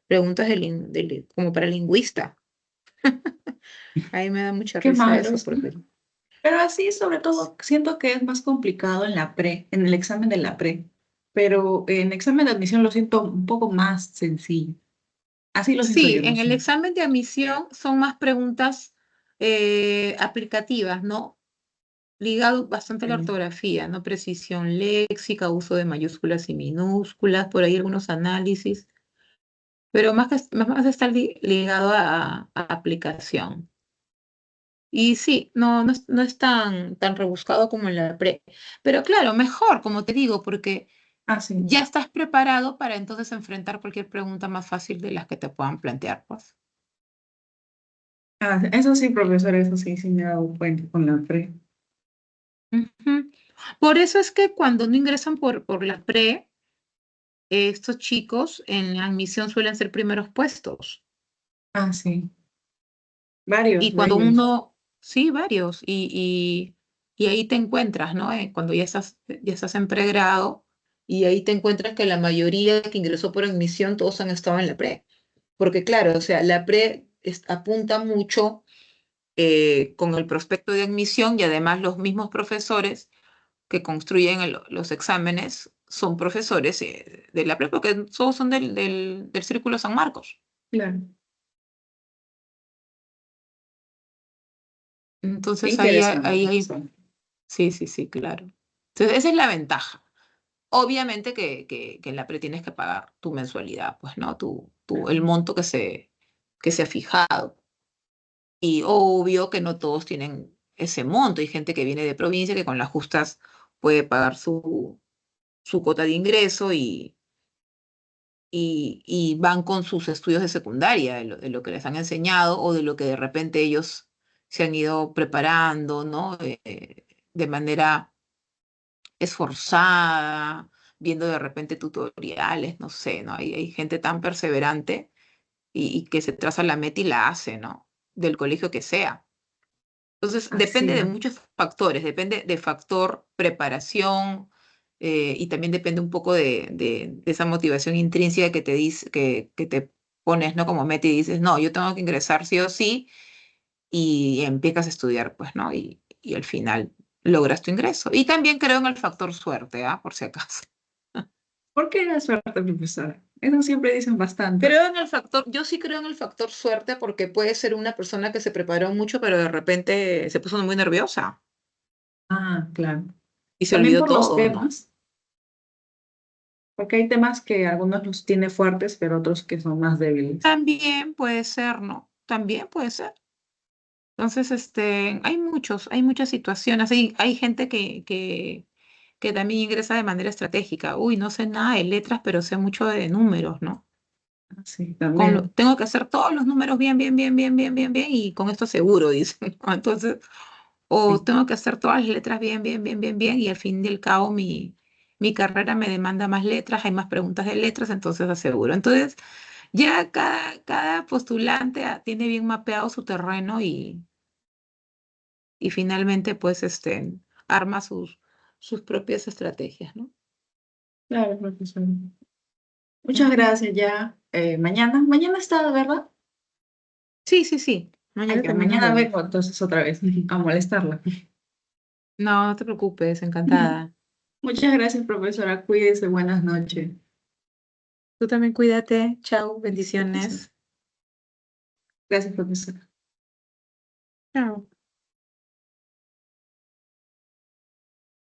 preguntas como para lingüista. Ahí me da mucha Qué risa eso, malos, ¿no? porque Pero así, sobre todo, siento que es más complicado en la pre, en el examen de la pre. Pero en examen de admisión lo siento un poco más sencillo. Así lo siento sí, yo, no en el sé. examen de admisión son más preguntas aplicativas, ¿no? Ligado bastante a la Sí. ortografía, ¿no? Precisión léxica, uso de mayúsculas y minúsculas, por ahí algunos análisis, pero más está ligado a aplicación. Y sí, no es tan rebuscado como en la pre. Pero claro, mejor, como te digo, porque Ah, sí. ya estás preparado para entonces enfrentar cualquier pregunta más fácil de las que te puedan plantear, pues. Ah, eso sí, profesor, eso sí, sí me he dado cuenta con la pre. Ujú. Por eso es que cuando no ingresan por la pre, estos chicos en la admisión suelen ser primeros puestos. Ah, sí. Varios Y de cuando ellos. uno, sí, varios, y ahí te encuentras, ¿no? Cuando ya estás en pregrado. y ahí te encuentras que la mayoría que ingresó por admisión, todos han estado en la pre. Porque claro, o sea, la pre apunta mucho con el prospecto de admisión y además los mismos profesores que construyen los exámenes son profesores de la pre, porque todos son del Círculo San Marcos. Claro. Entonces Interesante. sí, claro. Entonces esa es la ventaja. Obviamente que en la pre tienes que pagar tu mensualidad, pues, ¿no? El monto que se ha fijado. Y obvio que no todos tienen ese monto. Hay gente que viene de provincia que con las justas puede pagar su cuota de ingreso y van con sus estudios de secundaria, de lo que les han enseñado o de lo que de repente ellos se han ido preparando, ¿no? De manera esforzada, viendo de repente tutoriales, no sé, ¿no? Hay gente tan perseverante y que se traza la meta y la hace, ¿no? Del colegio que sea. Entonces, Así depende de es. muchos factores, depende de factor preparación y también depende un poco de esa motivación intrínseca que te dice, que te pones, ¿no? Como meta y dices, no, yo tengo que ingresar sí o sí y empiezas a estudiar, pues, ¿no? Y al final logras tu ingreso. Y también creo en el factor suerte, ¿ah? Por si acaso. ¿Por qué la suerte, profesora? Eso siempre dicen bastante. Creo en el factor, yo sí creo en el factor suerte porque puede ser una persona que se preparó mucho, pero de repente se puso muy nerviosa Ah, claro. y se También olvidó por los todo, ¿no? temas, porque hay temas que algunos los tiene fuertes, pero otros que son más débiles. También puede ser, ¿no? También puede ser. Entonces, hay muchas situaciones. Hay gente que también ingresa de manera estratégica. Uy, no sé nada de letras, pero sé mucho de números, ¿no? Sí, también. Tengo que hacer todos los números bien, bien, bien, bien, bien, bien, bien, y con esto seguro, dicen, ¿no? Entonces, o Sí. tengo que hacer todas las letras bien, bien, bien, bien, bien, y al fin y al cabo mi carrera me demanda más letras, hay más preguntas de letras, entonces aseguro. Entonces, ya cada postulante tiene bien mapeado su terreno y finalmente, pues, arma sus propias estrategias, ¿no? Claro, profesor. Muchas Ujú. gracias ya. Mañana está, ¿verdad? Sí, sí, sí. Ay, Mañana ya, también nos mañana vemos. vengo entonces otra vez a molestarla. No, no te preocupes, encantada. Muchas gracias, profesora. Cuídese. Buenas noches. Tú también cuídate. Chao, bendiciones. Gracias, profesora. Chao.